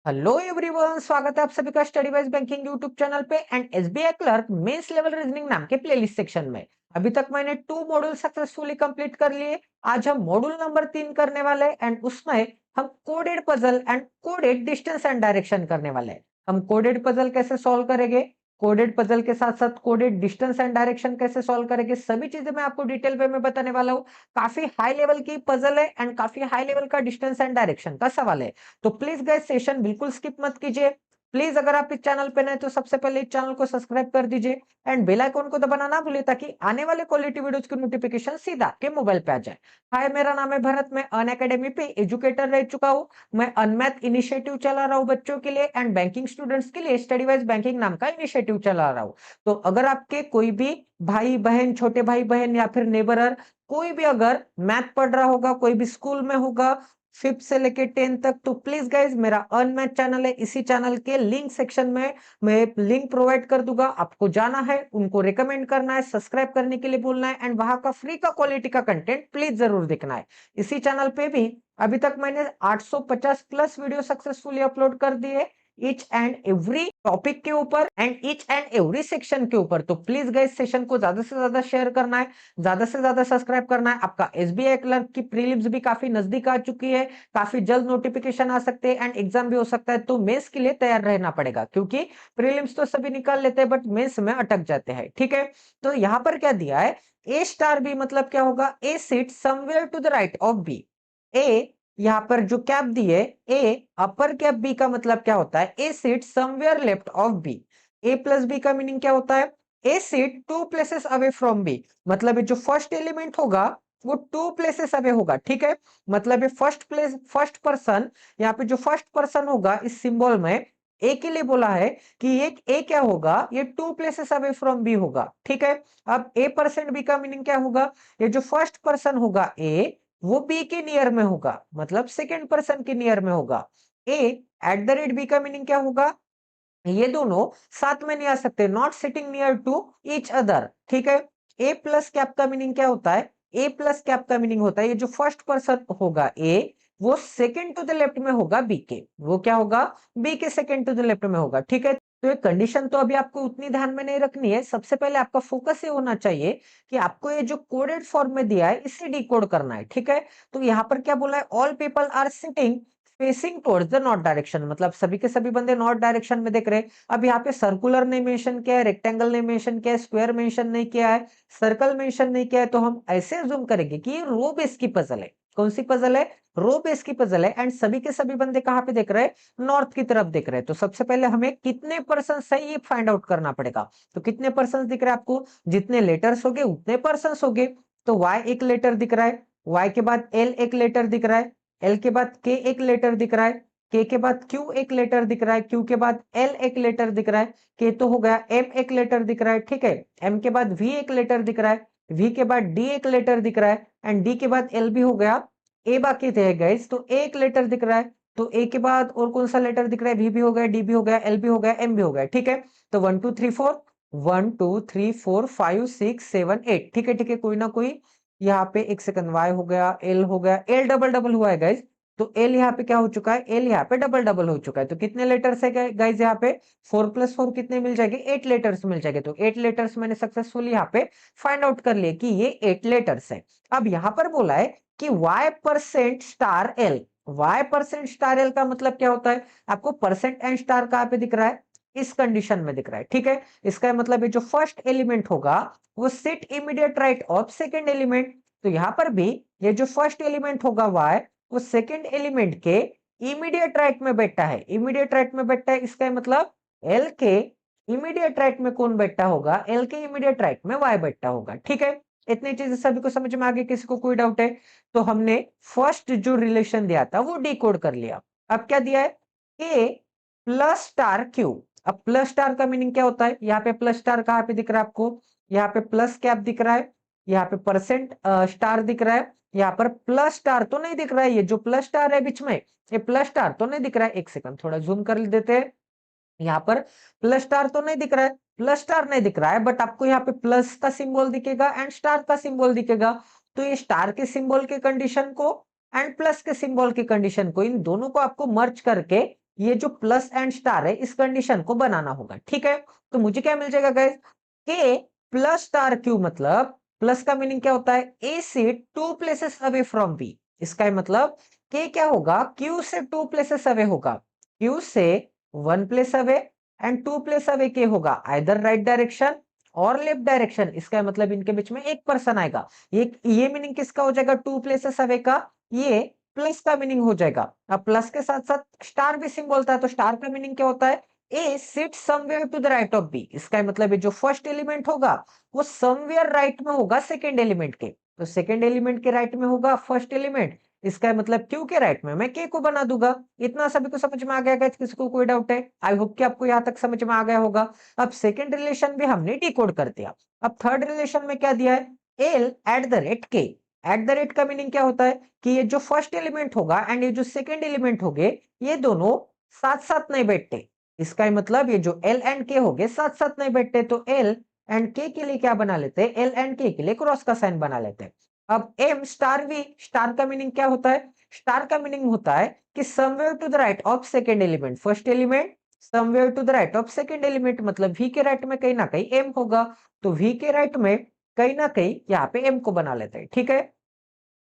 Hello everyone, स्वागत है आप सभी का study wise banking YouTube channel पे and SBI clerk mains level reasoning नाम के प्लेलिस्ट सेक्शन में। अभी तक मैंने 2 मॉड्यूल सक्सेसफुली कंप्लीट कर लिए। आज हम मॉड्यूल नंबर 3 करने वाले हैं एंड उसमें हम coded puzzle and coded distance and direction करने वाले हैं। हम कोडेड पजल कैसे सॉल्व करेंगे, कोडेड पजल के साथ साथ कोडेड डिस्टेंस एंड डायरेक्शन कैसे सॉल्व करेंगे, सभी चीजें मैं आपको डिटेल वे में बताने वाला हूँ। काफी हाई लेवल की पजल है एंड काफी हाई लेवल का डिस्टेंस एंड डायरेक्शन का सवाल है। तो प्लीज गाइस सेशन बिल्कुल स्किप मत कीजिए। प्लीज अगर आप इस चैनल पे नए तो सबसे पहले इस चैनल को सब्सक्राइब कर दीजिए एंड बेल आइकन को दबाना ना भूलिए ताकि आने वाले क्वालिटी वीडियोस की नोटिफिकेशन सीधा आपके मोबाइल पे आ जाए। हाय, मेरा नाम है भरत, मैं अन अकेडमी पे एजुकेटर रह चुका हूँ। मैं अनमैथ इनिशिएटिव चला रहा हूँ बच्चों के लिए एंड बैंकिंग स्टूडेंट्स के लिए स्टडी वाइज बैंकिंग नाम का इनिशिएटिव चला रहा हूँ। तो अगर आपके कोई भी भाई बहन, छोटे भाई बहन या फिर नेबर, कोई भी अगर मैथ पढ़ रहा होगा, कोई भी स्कूल में होगा 5th से लेके 10th तक, तो प्लीज गाइज मेरा अनमैथ चैनल है, इसी चैनल के लिंक सेक्शन में मैं लिंक प्रोवाइड कर दूंगा। आपको जाना है, उनको रिकमेंड करना है, सब्सक्राइब करने के लिए बोलना है एंड वहां का फ्री का क्वालिटी का कंटेंट प्लीज जरूर देखना है। इसी चैनल पे भी अभी तक मैंने 850 प्लस वीडियो सक्सेसफुली अपलोड कर दिए ईच एंड एवरी टॉपिक के ऊपर and each and every section के ऊपर। तो प्लीज गाइज सेशन को ज्यादा से ज्यादा शेयर करना है, ज्यादा से ज्यादा सब्सक्राइब करना है। आपका एसबीआई क्लर्क की प्रीलिम्स भी काफी नजदीक आ चुकी है, काफी जल्द नोटिफिकेशन आ सकते हैं एंड एग्जाम भी हो सकता है। तो मेंस के लिए तैयार रहना पड़ेगा क्योंकि प्रीलिम्स तो सभी निकाल लेते हैं बट मेंस में अटक जाते हैं। ठीक है, तो यहाँ पर क्या दिया है, ए स्टार बी मतलब क्या होगा, A sit somewhere to the right of B. A यहाँ पर जो कैप दी है, ए अपर कैप बी का मतलब क्या होता है, A sit somewhere left of B. A plus B का मीनिंग क्या होता है, A sit 2 places away from B. मतलब ये जो फर्स्ट एलिमेंट होगा वो 2 प्लेसेस अवे होगा। ठीक है, मतलब ये फर्स्ट पर्सन, यहाँ पे जो फर्स्ट पर्सन होगा इस सिंबल में ए के लिए बोला है कि ये ए क्या होगा, ये 2 प्लेसेस अवे फ्रॉम बी होगा। ठीक है, अब ए परसेंट बी का मीनिंग क्या होगा, ये जो फर्स्ट पर्सन होगा ए, वो बी के नियर में होगा, मतलब सेकेंड पर्सन के नियर में होगा। A at the rate B का मीनिंग क्या होगा, ये दोनों साथ में नहीं आ सकते, not sitting near to each other. ठीक है, ए प्लस कैप का मीनिंग क्या होता है, ए प्लस कैप का मीनिंग होता है ये जो फर्स्ट पर्सन होगा ए, वो सेकेंड टू द लेफ्ट में होगा बी के, वो क्या होगा, बी के सेकेंड टू द लेफ्ट में होगा। ठीक है, तो ये कंडीशन तो अभी आपको उतनी ध्यान में नहीं रखनी है। सबसे पहले आपका फोकस ये होना चाहिए कि आपको ये जो कोडेड फॉर्म में दिया है इसे डिकोड करना है। ठीक है, तो यहाँ पर क्या बोला है, all people are sitting facing towards the north direction, मतलब सभी के सभी बंदे नॉर्थ डायरेक्शन में देख रहे हैं। अब यहाँ पे सर्कुलर ने मेंशन किया है, रेक्टेंगल ने मेंशन किया है, स्क्वायर मेंशन नहीं किया है, सर्कल मेंशन नहीं किया है, तो हम ऐसे अज्यूम करेंगे कि ये रो बेस की पजल है। कौन सी पजल है, रो बेस की पजल है एंड सभी के सभी बंदे कहाँ पे देख रहे हैं, नॉर्थ की तरफ देख रहे हैं। तो सबसे पहले हमें कितने पर्सन सही ये फाइंड आउट करना पड़ेगा। तो कितने पर्सन दिख रहे हैं आपको, जितने लेटर्स होंगे उतने पर्सन होंगे। तो y एक लेटर दिख रहा है, y के बाद l एक लेटर दिख रहा है, एल के बाद के एक लेटर दिख रहा है, के के बाद क्यू एक लेटर दिख रहा है, क्यू के बाद एल एक लेटर दिख रहा है, के तो हो गया, एम एक लेटर दिख रहा है। ठीक है, एम के बाद वी एक लेटर दिख रहा है, वी के बाद डी एक लेटर दिख रहा है एंड डी के बाद एल भी हो गया। ए बाकी थे गाइस, तो ए एक लेटर दिख रहा है, तो ए के बाद और कौन सा लेटर दिख रहा है, वी भी हो गया, डी भी हो गया, एल भी हो गया, एम भी हो गया। ठीक है, तो 1 2 3 4, 1 2 3 4 5 6 7 8। ठीक है, ठीक है, कोई ना कोई यहाँ पे एक सेकंड, वाई हो गया, एल हो गया, एल डबल डबल हुआ है गाइज। तो एल यहाँ पे क्या हो चुका है, एल यहाँ पे डबल डबल हो चुका है। तो कितने लेटर्स है गाइज यहाँ पे, 4 + 4 कितने मिल जाएंगे, 8 लेटर्स मिल जाएंगे। तो 8 लेटर्स मैंने सक्सेसफुली यहाँ पे फाइंड आउट कर लिए कि ये 8 लेटर्स है। अब यहाँ पर बोला है कि y%*l, y%* का मतलब क्या होता है, आपको परसेंट एंड स्टार कहाँ पे दिख रहा है, इस कंडीशन में दिख रहा है। ठीक है, इसका मतलब ये जो फर्स्ट एलिमेंट होगा वो sit immediate right of second element. तो यहां पर भी ये जो फर्स्ट एलिमेंट होगा y, वो सेकेंड एलिमेंट के इमीडिएट राइट में बैठा है, इमीडिएट राइट में बैठा है। इसका मतलब l के इमीडिएट राइट में कौन बैठा होगा, l के इमीडिएट राइट में y बैठा होगा। ठीक है, इतनी चीजें सभी को समझ में, आगे किसी को कोई डाउट है, तो हमने फर्स्ट जो रिलेशन दिया था वो डिकोड कर लिया। अब क्या दिया है, a प्लस स्टार q। अब प्लस स्टार का मीनिंग क्या होता है, यहाँ पे प्लस स्टार कहाँ पे दिख रहा है आपको, यहाँ पे प्लस कैप दिख रहा है, यहाँ पे परसेंट स्टार दिख रहा है, यहाँ पर प्लस स्टार तो नहीं दिख रहा है, ये जो प्लस स्टार है बीच में, ये प्लस स्टार तो नहीं दिख रहा है। एक सेकंड थोड़ा जूम कर देते हैं, यहाँ पर प्लस स्टार तो नहीं दिख रहा है, प्लस स्टार नहीं दिख रहा है, बट आपको यहाँ पे प्लस का सिंबल दिखेगा एंड स्टार का सिंबल दिखेगा। तो ये स्टार के सिंबल के कंडीशन को एंड प्लस के सिंबल की कंडीशन को, इन दोनों को आपको मर्ज करके ये जो प्लस एंड स्टार है इस कंडीशन को बनाना होगा, ठीक है। तो मुझे क्या मिल जाएगा गाइस, के प्लस स्टार क्यू, मतलब प्लस का मीनिंग क्या होता है, ए से 2 प्लेसेस अवे फ्रॉम बी। इसका मतलब के क्या होगा, क्यू से 2 प्लेसेस अवे होगा, क्यू से 1 place away and 2 place away के होगा आइदर राइट डायरेक्शन और लेफ्ट डायरेक्शन। इसका मतलब इनके बीच में एक पर्सन आएगा। ये मीनिंग किसका हो जाएगा, 2 प्लेसेस अवे का, ये प्लस का मीनिंग हो जाएगा। अब प्लस के साथ साथ स्टार भी सिंबल था, तो स्टार का मीनिंग क्या होता है, A sit somewhere to the right of B. इसका मतलब ये जो फर्स्ट एलिमेंट होगा वो समवेयर राइट में होगा सेकंड एलिमेंट के, तो सेकंड एलिमेंट के राइट में होगा फर्स्ट एलिमेंट। इसका मतलब क्यू के राइट में मैं के को बना दूंगा। इतना सभी को समझ में आ गया गाइस, किसी को कोई डाउट है? आई होप कि आपको यहां तक समझ में आ गया होगा। अब सेकंड रिलेशन भी हमने डिकोड कर दिया। अब थर्ड रिलेशन में क्या दिया है, एल एट द रेट के। एट द रेट का मीनिंग क्या होता है कि ये जो फर्स्ट एलिमेंट होगा एंड ये जो सेकंड एलिमेंट होंगे ये दोनों साथ साथ नहीं बैठते। इसका मतलब ये जो एल एंड के होंगे साथ साथ नहीं बैठते, तो एल एंड के लिए क्या बना लेते हैं, एल एंड के लिए क्रॉस का साइन बना लेते हैं। अब एम स्टार वी, स्टार का मीनिंग क्या होता है, स्टार का मीनिंग होता है कि somewhere to the right of second element first element, somewhere to the right of second element, मतलब वी के राइट में कहीं ना कहीं एम होगा, तो वी के राइट में कहीं ना कहीं यहाँ पे एम को बना लेते हैं, ठीक है।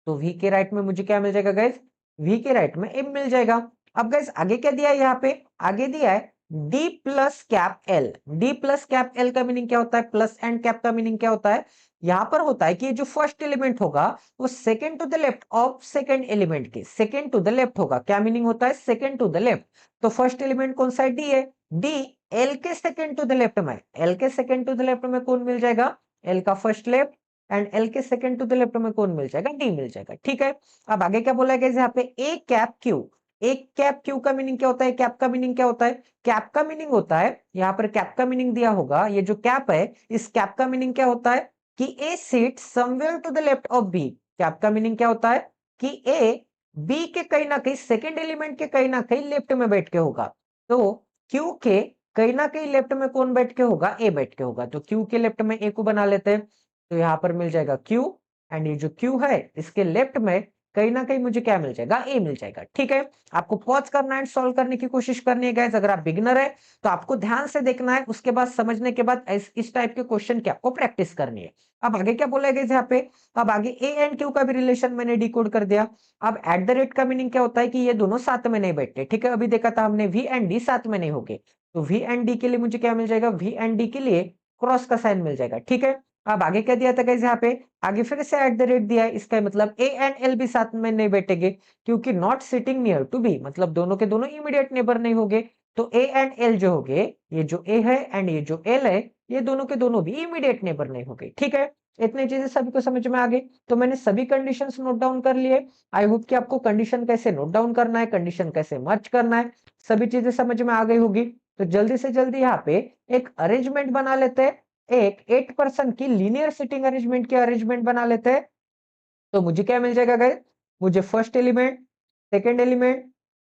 तो वी के राइट में मुझे क्या मिल जाएगा गाइस, वी के राइट में एम मिल जाएगा। अब गाइस आगे क्या दिया है, यहाँ पे आगे दिया है D plus cap L. D plus cap L का मीनिंग क्या होता है, प्लस एंड कैप का मीनिंग क्या होता है, यहां पर होता है कि ये जो फर्स्ट एलिमेंट होगा वो second to the left of second element के, सेकंड टू द लेफ्ट होगा। क्या मीनिंग होता है, सेकंड टू द लेफ्ट। तो फर्स्ट एलिमेंट कौन सा है, डी है, डी एल के सेकंड टू द लेफ्ट में, एल के सेकंड टू द लेफ्ट में कौन मिल जाएगा, एल का फर्स्ट लेफ्ट, एंड एल के सेकंड टू द लेफ्ट में कौन मिल जाएगा, डी मिल जाएगा, ठीक है। अब आगे क्या बोला गया यहाँ पे, ए कैप क्यू। एक कैप क्यू का मीनिंग क्या होता है, कैप का मीनिंग क्या होता है, कैप का मीनिंग होता है, यहाँ पर कैप का मीनिंग दिया होगा, ये जो कैप है इस कैप का मीनिंग क्या होता है कि A sit somewhere to the left of B. Cap का मीनिंग क्या होता है कि ए बी के कहीं ना कहीं सेकंड एलिमेंट के कहीं ना कहीं लेफ्ट में बैठ के होगा। तो क्यू के कहीं ना कहीं लेफ्ट में कौन बैठ के होगा, ए बैठ के होगा, तो क्यू के लेफ्ट में ए को बना लेते हैं, तो यहां पर मिल जाएगा क्यू, एंड ये जो क्यू है इसके लेफ्ट में कहीं ना कहीं मुझे क्या मिल जाएगा, ए मिल जाएगा, ठीक है। आपको पॉज करना है, सॉल्व करने की कोशिश करनी है गाइस। अगर आप बिगिनर है तो आपको ध्यान से देखना है, उसके बाद समझने के बाद इस टाइप के क्वेश्चन की आपको प्रैक्टिस करनी है। अब आगे क्या बोला गया यहाँ पे, अब आगे ए एंड क्यू का भी रिलेशन मैंने डिकोड कर दिया। अब एट द रेट का मीनिंग क्या होता है कि ये दोनों साथ में नहीं बैठते, ठीक है। अभी देखा था हमने वी एंड डी साथ में नहीं होंगे, तो वी एंड डी के लिए मुझे क्या मिल जाएगा, वी एंड डी के लिए क्रॉस का साइन मिल जाएगा, ठीक है। अब आगे क्या दिया था गाइस यहाँ पे, आगे फिर से एट द रेट दिया है, इसका मतलब ए एंड एल भी साथ में नहीं बैठेंगे, क्योंकि not sitting near to B, मतलब दोनों के दोनों इमीडिएट नेबर नहीं होंगे। तो ए एंड एल जो होंगे, ये जो ए है एंड ये जो एल है, ये दोनों के दोनों भी इमीडिएट नेबर नहीं होंगे, ठीक है। इतनी चीजें सभी को समझ में आ गई, तो मैंने सभी कंडीशंस नोट डाउन कर लिए। आई होप कि आपको कंडीशन कैसे नोट डाउन करना है, कंडीशन कैसे मर्ज करना है, सभी चीजें समझ में आ गई होगी। तो जल्दी से जल्दी यहाँ पे एक अरेंजमेंट बना लेते हैं, एक 8 पर्सन की लीनियर सिटिंग अरेंजमेंट की अरेंजमेंट बना लेते हैं। तो मुझे क्या मिल जाएगा गाइस, मुझे first element, second element,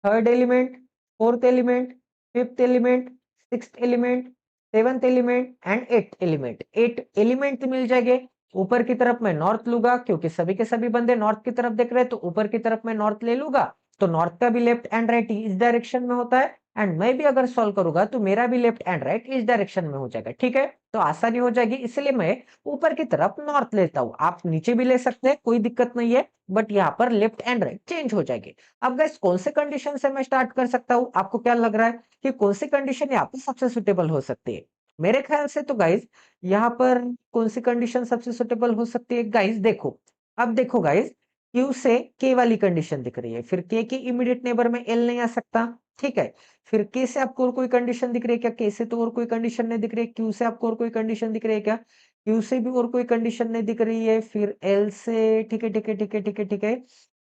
third element, fourth element, fifth element, sixth element, seventh element and eight element, 8 element मिल जाएंगे। ऊपर की तरफ मैं नॉर्थ लूंगा, क्योंकि सभी के सभी बंदे नॉर्थ की तरफ देख रहे हैं, तो ऊपर की तरफ मैं नॉर्थ ले लूंगा। तो नॉर्थ का भी लेफ्ट एंड राइट इस डायरेक्शन में होता है, एंड मैं भी अगर सॉल्व करूंगा तो मेरा भी लेफ्ट एंड राइट इस डायरेक्शन में हो जाएगा, ठीक है। तो आसानी हो जाएगी, इसलिए मैं ऊपर की तरफ नॉर्थ लेता हूं। आप नीचे भी ले सकते हैं, कोई दिक्कत नहीं है, बट यहाँ पर लेफ्ट एंड राइट चेंज हो जाएंगे। अब गाइस कौन से कंडीशन से मैं स्टार्ट कर सकता हूँ, आपको क्या लग रहा है कि कौन सी कंडीशन यहाँ पर सबसे सुटेबल हो सकती है? मेरे ख्याल से तो गाइस यहाँ पर कौन सी कंडीशन सबसे सुटेबल हो सकती है, गाइस देखो। अब देखो गाइस, क्यू से के वाली कंडीशन दिख रही है, फिर के इमीडिएट नेबर में एल नहीं आ सकता, ठीक है। फिर के से आपको और कोई कंडीशन दिख रही है क्या, के से तो और कोई कंडीशन नहीं दिख रही है। क्यू से आपको और कोई कंडीशन दिख रही है क्या, क्यू से भी और कोई कंडीशन नहीं दिख रही है। फिर एल से, ठीक है ठीक है ठीक है ठीक है ठीक है,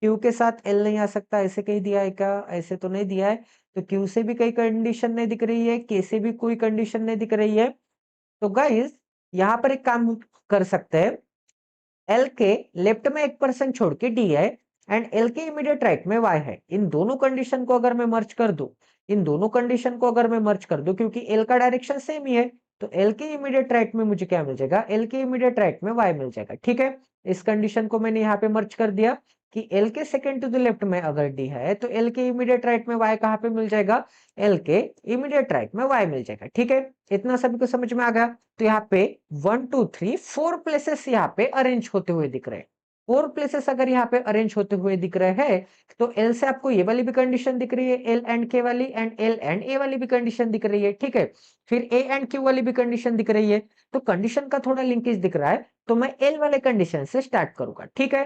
क्यू के साथ एल नहीं आ सकता, ऐसे कहीं दिया है क्या, ऐसे तो नहीं दिया है। तो क्यू से भी कोई कंडीशन नहीं दिख रही है, के से भी कोई कंडीशन नहीं दिख रही है। तो गाइस यहाँ पर एक काम कर सकते हैं, एल के लेफ्ट में एक पर्सन छोड़ के डी है, एंड एल के इमीडिएट राइट में वाई है। इन दोनों कंडीशन को अगर मैं मर्ज कर दूं, इन दोनों कंडीशन को अगर मैं मर्ज कर दूं, क्योंकि एल का डायरेक्शन सेम ही है, तो एल के इमीडिएट राइट में मुझे क्या मिल जाएगा, एल के इमीडिएट राइट में वाई मिल जाएगा, ठीक है। इस कंडीशन को मैंने यहाँ पे मर्ज कर दिया। कि एल के सेकेंड टू द लेफ्ट में अगर डी है तो एल के इमीडिएट राइट में वाई कहाँ पे मिल जाएगा, एल के इमीडिएट राइट में वाई मिल जाएगा। ठीक है, इतना सभी को समझ में आ गया। तो यहाँ पे 1 2 3 4 प्लेसेस यहाँ पे अरेंज होते हुए दिख रहे हैं। 4 प्लेसेस अगर यहाँ पे अरेंज होते हुए दिख रहे हैं तो एल से आपको ये वाली भी कंडीशन दिख रही है, एल एंड के वाली, एंड एल एंड ए वाली भी कंडीशन दिख रही है। ठीक है, फिर ए एंड क्यू वाली भी कंडीशन दिख रही है। तो कंडीशन का थोड़ा लिंकेज दिख रहा है, तो मैं एल वाले कंडीशन से स्टार्ट करूंगा। ठीक है,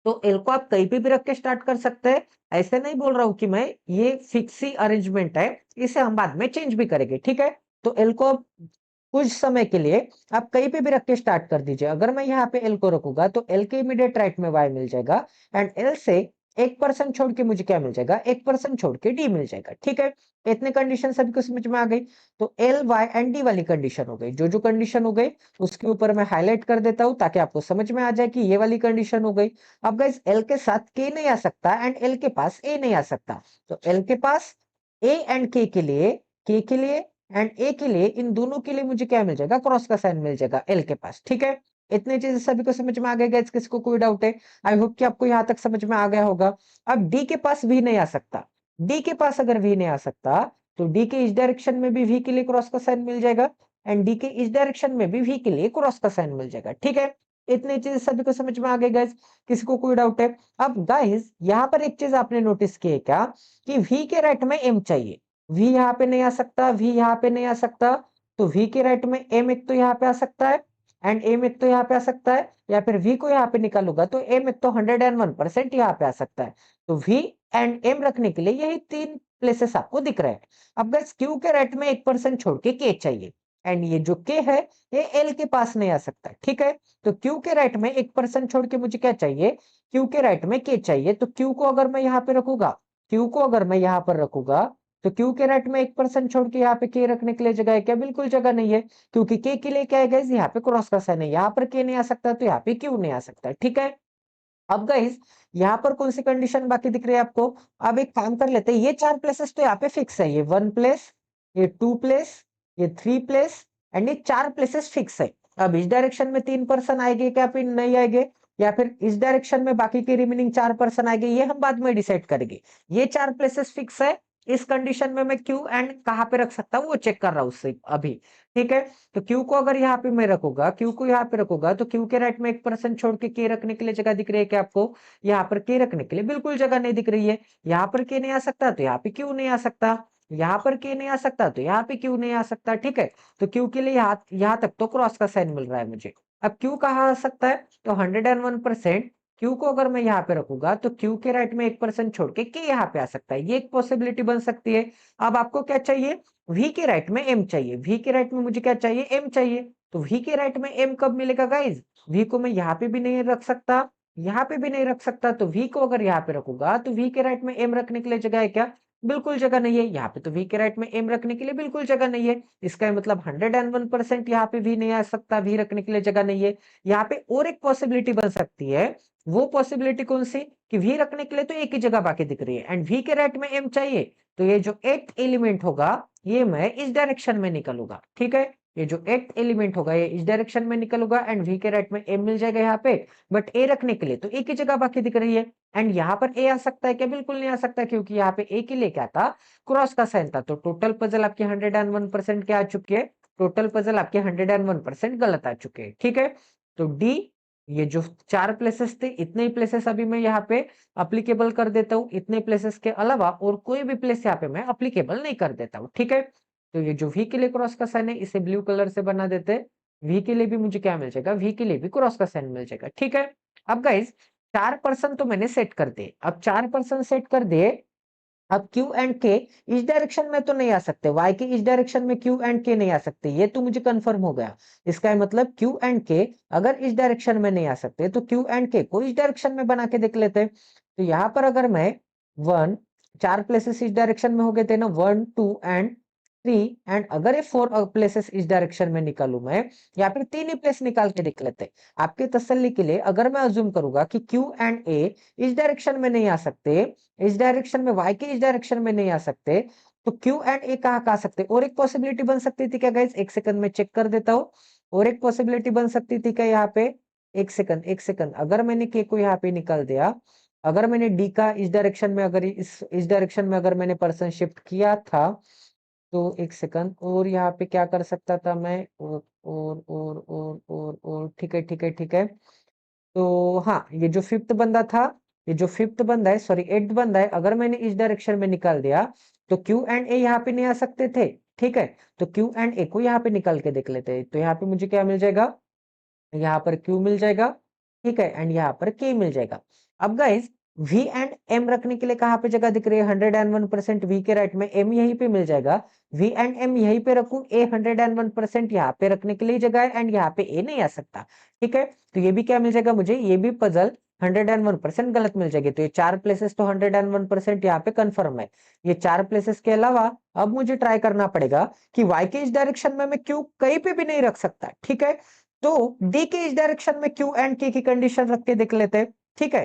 तो एल को आप कहीं पे भी रख के स्टार्ट कर सकते हैं। ऐसे नहीं बोल रहा हूं कि मैं ये फिक्स ही अरेंजमेंट है, इसे हम बाद में चेंज भी करेंगे। ठीक है, तो एल को कुछ समय के लिए आप कहीं पे भी रख के स्टार्ट कर दीजिए। अगर मैं यहाँ पे एल को रखूंगा तो एल के इमीडिएट राइट में वाई मिल जाएगा, एंड एल से 1% छोड़ के मुझे क्या मिल जाएगा, 1% छोड़ के डी मिल जाएगा। ठीक है, इतने कंडीशन सभी को समझ में आ गई। तो एल वाई एंड डी वाली कंडीशन हो गई। जो जो कंडीशन हो गई उसके ऊपर मैं हाईलाइट कर देता हूं ताकि आपको समझ में आ जाए कि ये वाली कंडीशन हो गई। अब गाइस एल के साथ के नहीं आ सकता एंड एल के पास ए नहीं आ सकता, तो एल के पास ए एंड के के लिए एंड ए के लिए, इन दोनों के लिए मुझे क्या मिल जाएगा, क्रॉस का साइन मिल जाएगा एल के पास। ठीक है, इतने चीजें सभी को समझ में आ गए गाइस, किसी को कोई डाउट है? आई होप कि आपको यहाँ तक समझ में आ गया होगा। अब डी के पास वी नहीं आ सकता। डी के पास अगर वी नहीं आ सकता तो डी के इस डायरेक्शन में भी वी के लिए क्रॉस का साइन मिल जाएगा, एंड डी के इस डायरेक्शन में भी वी के लिए क्रॉस का साइन मिल जाएगा। ठीक है, इतनी चीज सभी को समझ में आ गई गाइस, किसी को कोई डाउट है? अब गाइस यहाँ पर एक चीज आपने नोटिस की है क्या, कि वी के राइट में एम चाहिए। वी यहाँ पे नहीं आ सकता, वी यहाँ पे नहीं आ सकता, तो वी के राइट में एम एक तो यहाँ पे आ सकता है, एंड एम एक तो यहाँ पे आ सकता है, या फिर वी को यहाँ पे निकालूंगा तो एम एक तो 101% यहाँ पे आ सकता है। तो वी एंड एम रखने के लिए यही तीन प्लेसेस आपको दिख रहे हैं। अब गाइस क्यू के राइट में 1% छोड़ के के चाहिए, एंड ये जो के है ये एल के पास नहीं आ सकता। ठीक है, तो क्यू के राइट में 1% छोड़ के मुझे क्या चाहिए, क्यू के राइट में के चाहिए। तो क्यू को अगर मैं यहाँ पे रखूंगा, क्यू को अगर मैं यहाँ पर रखूंगा तो क्यू के राइट में 1% छोड़ के यहाँ पे के रखने के लिए जगह है क्या? बिल्कुल जगह नहीं है, क्योंकि के के लिए क्या है गाइस, यहाँ पे क्रॉस का साइन है। यहाँ पर के नहीं आ सकता तो यहाँ पे क्यू नहीं आ सकता। ठीक है, अब गाइस यहाँ पर कौन सी कंडीशन बाकी दिख रही है आपको? अब एक काम कर लेते हैं, ये 4 प्लेसेस तो यहाँ पे फिक्स है, ये 1 प्लेस, ये 2 प्लेस, ये 3 प्लेस, एंड ये 4 प्लेसेस फिक्स है। अब इस डायरेक्शन में 3 पर्सन आएंगे क्या, फिर नहीं आएंगे, या फिर इस डायरेक्शन में बाकी के रिमेनिंग 4 पर्सन आएंगे, ये हम बाद में डिसाइड करेंगे। ये 4 प्लेसेस फिक्स है। इस कंडीशन में मैं क्यू एंड कहाँ पे रख सकता हूँ वो चेक कर रहा हूँ उससे अभी। ठीक है, तो क्यू को अगर यहाँ पे मैं रखूंगा, क्यू को यहाँ पे रखूंगा तो क्यू के राइट में 1% छोड़ के के रखने के लिए जगह दिख रही है क्या आपको? यहाँ पर के रखने के लिए बिल्कुल जगह नहीं दिख रही है। यहाँ पर के नहीं आ सकता तो यहाँ पे क्यू नहीं आ सकता, यहाँ पर के नहीं आ सकता तो यहाँ पे क्यू नहीं आ सकता। ठीक है, तो क्यू के लिए यहाँ तक तो क्रॉस का साइन मिल रहा है मुझे। अब क्यू कहाँ आ सकता है, तो 101% क्यू को अगर मैं यहाँ पे रखूंगा तो क्यू के राइट में 1% छोड़ के यहाँ पे आ सकता है, ये एक पॉसिबिलिटी बन सकती है। अब आपको क्या चाहिए, वी के राइट में एम चाहिए। वी के राइट में मुझे क्या चाहिए, एम चाहिए। तो वी के राइट में एम कब मिलेगा गाइज? वी को मैं यहाँ पे भी नहीं रख सकता, यहाँ पे भी नहीं रख सकता, तो वी को अगर यहाँ पे रखूंगा तो वी के राइट में एम रखने के लिए जगह है क्या? बिल्कुल जगह नहीं है। यहाँ पे तो वी के राइट में एम रखने के लिए बिल्कुल जगह नहीं है। इसका मतलब 101% यहाँ पे वी नहीं आ सकता, वी रखने के लिए जगह नहीं है। यहाँ पे और एक पॉसिबिलिटी बन सकती है, वो पॉसिबिलिटी कौन सी, कि वी रखने के लिए तो एक ही जगह बाकी दिख रही है, एंड वी के राइट में एम चाहिए, तो ये जो 8 एलिमेंट होगा ये मैं इस डायरेक्शन में निकलूंगा। ठीक है, ये जो 8 एलिमेंट होगा ये इस डायरेक्शन में निकलूंगा, एंड वी के राइट में एम मिल जाएगा यहाँ पे, बट ए रखने के लिए तो एक ही जगह बाकी दिख रही है। एंड यहाँ पर ए आ सकता है क्या? बिल्कुल नहीं आ सकता, क्योंकि यहाँ पे ए के लिए क्या था, क्रॉस का साइन था। तो टोटल पजल आपकी 101% क्या आ चुकी है, टोटल पजल आपके 101% गलत आ चुके हैं। ठीक है, तो डी, ये जो 4 प्लेसेस थे इतने ही प्लेसेस अभी मैं यहाँ पे अप्लीकेबल कर देता हूँ। इतने प्लेसेस के अलावा और कोई भी प्लेस यहाँ पे मैं अप्लीकेबल नहीं कर देता हूँ। ठीक है, तो ये जो वी के लिए क्रॉस का साइन है इसे ब्लू कलर से बना देते हैं। वी के लिए भी मुझे क्या मिल जाएगा, वी के लिए भी क्रॉस का साइन मिल जाएगा। ठीक है, अब गाइज 4% तो मैंने सेट कर दिए। अब 4% सेट कर दिए, अब Q एंड K इस डायरेक्शन में तो नहीं आ सकते, Y के इस डायरेक्शन में Q एंड K नहीं आ सकते, ये तो मुझे कंफर्म हो गया। इसका मतलब Q एंड K अगर इस डायरेक्शन में नहीं आ सकते तो Q एंड K को इस डायरेक्शन में बना के देख लेते हैं। तो यहाँ पर अगर मैं 1, 4 प्लेसेस इस डायरेक्शन में हो गए थे ना, 1 2 एंड 3, एंड अगर ये 4 प्लेसेस इस डायरेक्शन में निकालू मैं, या फिर 3 ही प्लेस निकाल के देख लेते आपके तसल्ली के लिए। अगर मैं अज्यूम करूंगा कि Q एंड A इस डायरेक्शन में नहीं आ सकते, इस डायरेक्शन में y के इस डायरेक्शन में नहीं आ सकते, तो Q एंड A कहाँ आ सकते? और एक पॉसिबिलिटी बन सकती थी क्या गाइस, एक सेकंड में चेक कर देता हूँ। और एक पॉसिबिलिटी बन सकती थी क्या यहाँ पे, एक सेकंड, अगर मैंने के को यहाँ पे निकाल दिया, अगर मैंने डी का इस डायरेक्शन में, अगर इस डायरेक्शन में अगर मैंने पर्सन शिफ्ट किया था, तो एक सेकंड, और यहाँ पे क्या कर सकता था मैं, और ठीक है, ठीक है, ठीक है। तो हाँ, ये जो फिफ्थ बंदा था, ये जो फिफ्थ बंदा है, सॉरी एट्थ बंदा है, अगर मैंने इस डायरेक्शन में निकाल दिया, तो क्यू एंड ए यहाँ पे नहीं आ सकते थे। ठीक है, तो क्यू एंड ए को यहाँ पे निकाल के देख लेते हैं। तो यहाँ पे मुझे क्या मिल जाएगा, यहाँ पर Q मिल जाएगा, ठीक है, एंड यहाँ पर K मिल जाएगा। अब गाइस, V एंड M रखने के लिए कहाँ पे जगह दिख रही है, 101% V के राइट में, M यहीं पे मिल जाएगा। V एंड M यहीं पे रखूं, A 101% यहाँ पे रखने के लिए जगह है, एंड यहाँ पे A नहीं आ सकता। ठीक है, तो ये भी क्या मिल जाएगा मुझे, ये भी पजल 101% गलत मिल जाएगी। तो ये 4 प्लेसेस तो 101% यहाँ पे कंफर्म है। ये 4 प्लेसेस के अलावा अब मुझे ट्राई करना पड़ेगा कि Y के इस डायरेक्शन में मैं Q कहीं पे भी नहीं रख सकता। ठीक है, तो डी के इस डायरेक्शन में क्यू एंड के की कंडीशन रख के देख लेते हैं। ठीक है,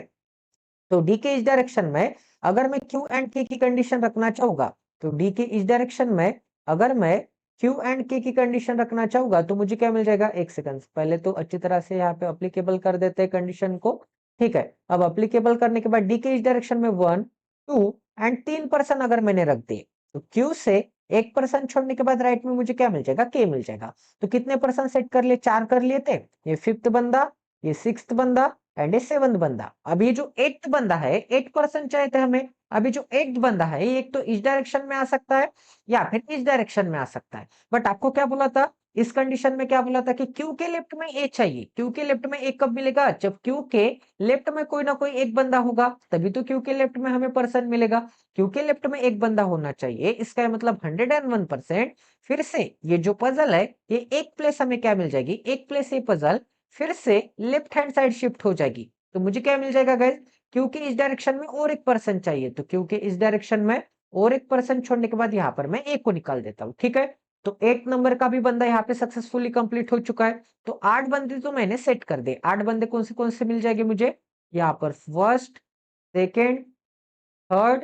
तो डी के इस डायरेक्शन में अगर मैं क्यू एंड के की कंडीशन रखना चाहूंगा, तो डी के इस डायरेक्शन में अगर मैं क्यू एंड के की कंडीशन रखना चाहूंगा, तो मुझे क्या मिल जाएगा, एक सेकंड, पहले तो अच्छी तरह से यहाँ पे अप्लीकेबल कर देते हैं कंडीशन को। ठीक है, अब अप्लीकेबल करने के बाद डी के इस डायरेक्शन में 1 2 एंड 3% अगर मैंने रख दिए, तो क्यू से 1% छोड़ने के बाद राइट में मुझे क्या मिल जाएगा, के मिल जाएगा। तो कितने परसेंट सेट कर लिए, 4 कर लिए थे। ये फिफ्थ बंदा, ये सिक्स्थ बंदा एंड ए सेवंथ बंदा। अब ये जो एट्थ बंदा है, 8% चाहिए थे हमें। अभी जो एट्थ बंदा है, ये एक तो इस डायरेक्शन में आ सकता है या फिर इस डायरेक्शन में आ सकता है। बट आपको क्या बोला था, इस कंडीशन में क्या बोला था कि क्यू के लेफ्ट में ए चाहिए। क्यू के लेफ्ट में एक कब मिलेगा, जब क्यू के लेफ्ट में कोई ना कोई एक बंदा होगा, तभी तो क्यू के लेफ्ट में हमें पर्सन मिलेगा। क्यू के लेफ्ट में एक बंदा होना चाहिए, इसका मतलब 101%। फिर से ये जो पजल है, ये एक प्लेस हमें क्या मिल जाएगी, एक प्लेस ये पजल फिर से लेफ्ट हैंड साइड शिफ्ट हो जाएगी। तो मुझे क्या मिल जाएगा गाइस, क्योंकि इस डायरेक्शन में और एक पर्सन चाहिए, तो क्योंकि इस डायरेक्शन में और एक पर्सन छोड़ने के बाद यहाँ पर मैं एक को निकाल देता हूँ। ठीक है, तो 8 नंबर का भी बंदा यहाँ पे सक्सेसफुली कंप्लीट हो चुका है। तो 8 बंदे तो मैंने सेट कर दे। 8 बंदे कौन से मिल जाएंगे मुझे, यहाँ पर first, second, third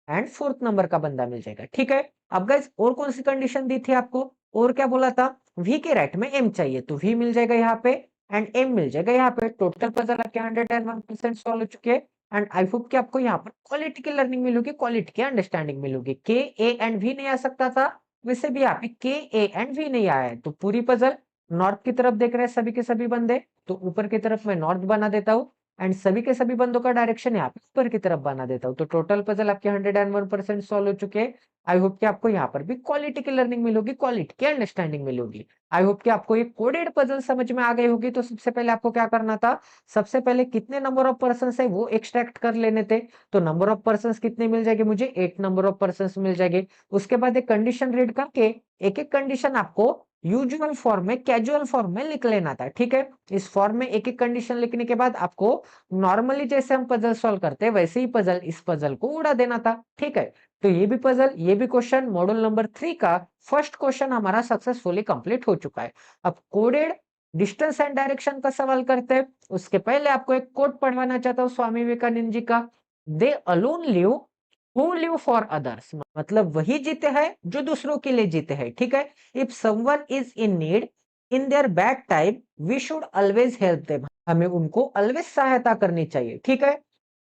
and fourth number का बंदा मिल जाएगा। ठीक है, अब गाइस और कौन सी कंडीशन दी थी आपको, और क्या बोला था, वी के राइट में एम चाहिए, तो वी मिल जाएगा यहाँ पे एंड एम मिल जाएगा यहाँ पे। टोटल पजल आपके 101% सॉल्व हो चुके हैं। एंड आई होप कि आपको यहाँ पर क्वालिटी की लर्निंग मिलेगी, क्वालिटी की अंडरस्टैंडिंग मिलेगी। के ए एंड वी नहीं आ सकता था, वैसे भी यहाँ पे के ए एंड वी नहीं आया है। तो पूरी पजल नॉर्थ की तरफ देख रहे हैं सभी के सभी बंदे, तो ऊपर की तरफ मैं नॉर्थ बना देता हूँ एंड सभी के सभी बंदों का डायरेक्शन यहाँ पे ऊपर की तरफ बना देता हूँ। तो टोटल पजल आपके 101% सॉल्व हो चुके हैं। आई होप कि आपको यहाँ पर भी क्वालिटी की लर्निंग मिलेगी, क्वालिटी की अंडरस्टैंडिंग मिलेगी। आई होप कि आपको ये कोडेड पजल समझ में आ गई होगी। तो सबसे पहले आपको क्या करना था, सबसे पहले कितने नंबर ऑफ पर्सन है वो एक्सट्रैक्ट कर लेने थे। तो नंबर ऑफ पर्सन कितने मिल जाएंगे मुझे, 8 नंबर ऑफ पर्सन मिल जाएंगे। उसके बाद एक कंडीशन रीड करके एक एक कंडीशन आपको यूजुअल फॉर्म में, कैजुअल फॉर्म में लिख लेना था। ठीक है, इस फॉर्म में एक एक कंडीशन लिखने के बाद आपको नॉर्मली जैसे हम पजल सॉल्व करते हैं वैसे ही पजल, इस पजल को उड़ा देना था। ठीक है, तो ये भी पजल, ये भी क्वेश्चन मॉड्यूल नंबर 3 का फर्स्ट क्वेश्चन हमारा सक्सेसफुली कंप्लीट हो चुका है। अब कोडेड डिस्टेंस एंड डायरेक्शन का सवाल करते हैं। उसके पहले आपको एक कोट पढ़वाना चाहता हूँ स्वामी विवेकानंद जी का, दे alone live who live for others, मतलब वही जीते हैं जो दूसरों के लिए जीते हैं। ठीक है, if someone is in need in their bad time we should always help them, हमें उनको ऑलवेज सहायता करनी चाहिए। ठीक है,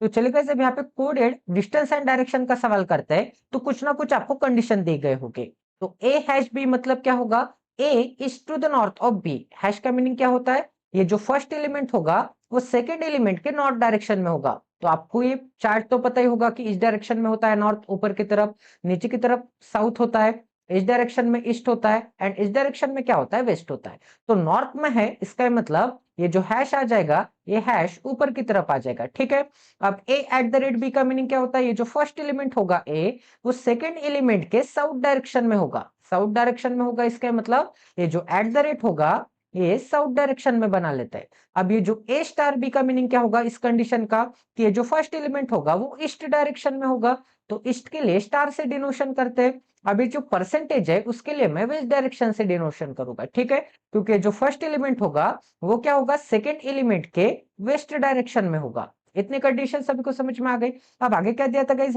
तो चलिए गाइस अब यहाँ पे कोडेड डिस्टेंस एंड डायरेक्शन का सवाल करते हैं। तो कुछ ना कुछ आपको कंडीशन दी गए होंगे। तो ए हैश बी मतलब क्या होगा, A is to the north of B. Hash का मीनिंग क्या होता है, ये जो फर्स्ट एलिमेंट होगा वो सेकेंड एलिमेंट के नॉर्थ डायरेक्शन में होगा। तो आपको ये चार्ट तो पता ही होगा कि इस डायरेक्शन में होता है नॉर्थ ऊपर की तरफ, नीचे की तरफ साउथ होता है, इस डायरेक्शन में ईस्ट होता है एंड इस डायरेक्शन में क्या होता है, वेस्ट होता है। तो नॉर्थ में है, इसका मतलब ये जो हैश आ जाएगा, ये हैश ऊपर की तरफ आ जाएगा। ठीक है, अब ए एट द रेट बी का मीनिंग क्या होता है, ये जो फर्स्ट एलिमेंट होगा ए, वो सेकेंड एलिमेंट के साउथ डायरेक्शन में होगा, साउथ डायरेक्शन में होगा। इसका मतलब ये जो एट द रेट होगा ये साउथ डायरेक्शन में बना लेता है। अब ये जो ए स्टार बी का मीनिंग क्या होगा इस कंडीशन का, कि ये जो फर्स्ट एलिमेंट होगा वो ईस्ट डायरेक्शन में होगा, तो ईस्ट के लिए स्टार से डिनोशन करते हैं। अभी जो परसेंटेज है उसके लिए मैं वेस्ट डायरेक्शन से डिनोशन करूंगा। ठीक है, क्योंकि जो फर्स्ट एलिमेंट होगा वो क्या होगा, सेकेंड एलिमेंट के वेस्ट डायरेक्शन में होगा। इतने कंडीशन सभी को समझ में आ गई। अब आगे क्या दिया था गाइस,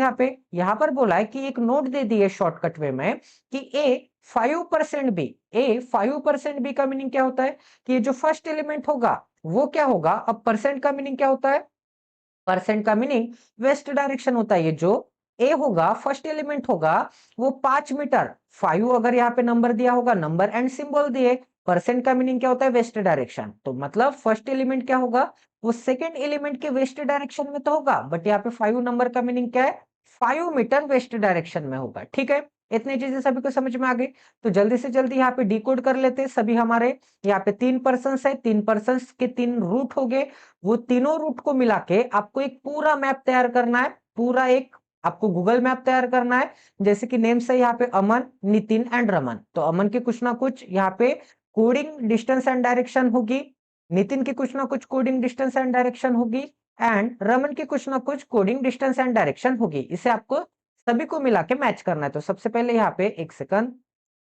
यहाँ पर बोला है कि एक नोट दे दी है शॉर्टकट वे में कि ए 5% बी, ए 5% बी का मीनिंग क्या होता है कि ये जो फर्स्ट एलिमेंट होगा वो क्या होगा, अब परसेंट का मीनिंग क्या होता है, परसेंट का मीनिंग वेस्ट डायरेक्शन होता है। ये जो ए होगा, फर्स्ट एलिमेंट होगा, वो 5 मीटर, 5 अगर यहाँ पे नंबर दिया होगा, नंबर एंड सिंबल दिए, परसेंट का मीनिंग क्या होता है, वेस्ट डायरेक्शन। तो मतलब फर्स्ट एलिमेंट क्या होगा, वो सेकेंड एलिमेंट के वेस्ट डायरेक्शन में तो होगा, बट यहाँ पे 5 नंबर का मीनिंग क्या है, 5 मीटर वेस्ट डायरेक्शन में होगा। ठीक है, इतनी चीजें सभी को समझ में आ गई। तो जल्दी से जल्दी यहाँ पे डिकोड कर लेते हैं सभी हमारे। यहाँ पे 3 पर्सन है, 3 पर्सन के 3 रूट हो गए, वो तीनों रूट को मिला के आपको एक पूरा मैप तैयार करना है, पूरा एक आपको गूगल मैप तैयार करना है। जैसे कि नेम से यहाँ पे अमन, नितिन एंड रमन, तो अमन की कुछ ना कुछ यहाँ पे कोडिंग डिस्टेंस एंड डायरेक्शन होगी, नितिन की कुछ ना कुछ कोडिंग डिस्टेंस एंड डायरेक्शन होगी, एंड रमन की कुछ ना कुछ कोडिंग डिस्टेंस एंड डायरेक्शन होगी। इसे आपको सभी को मिला के मैच करना है। तो सबसे पहले यहाँ पे एक सेकंड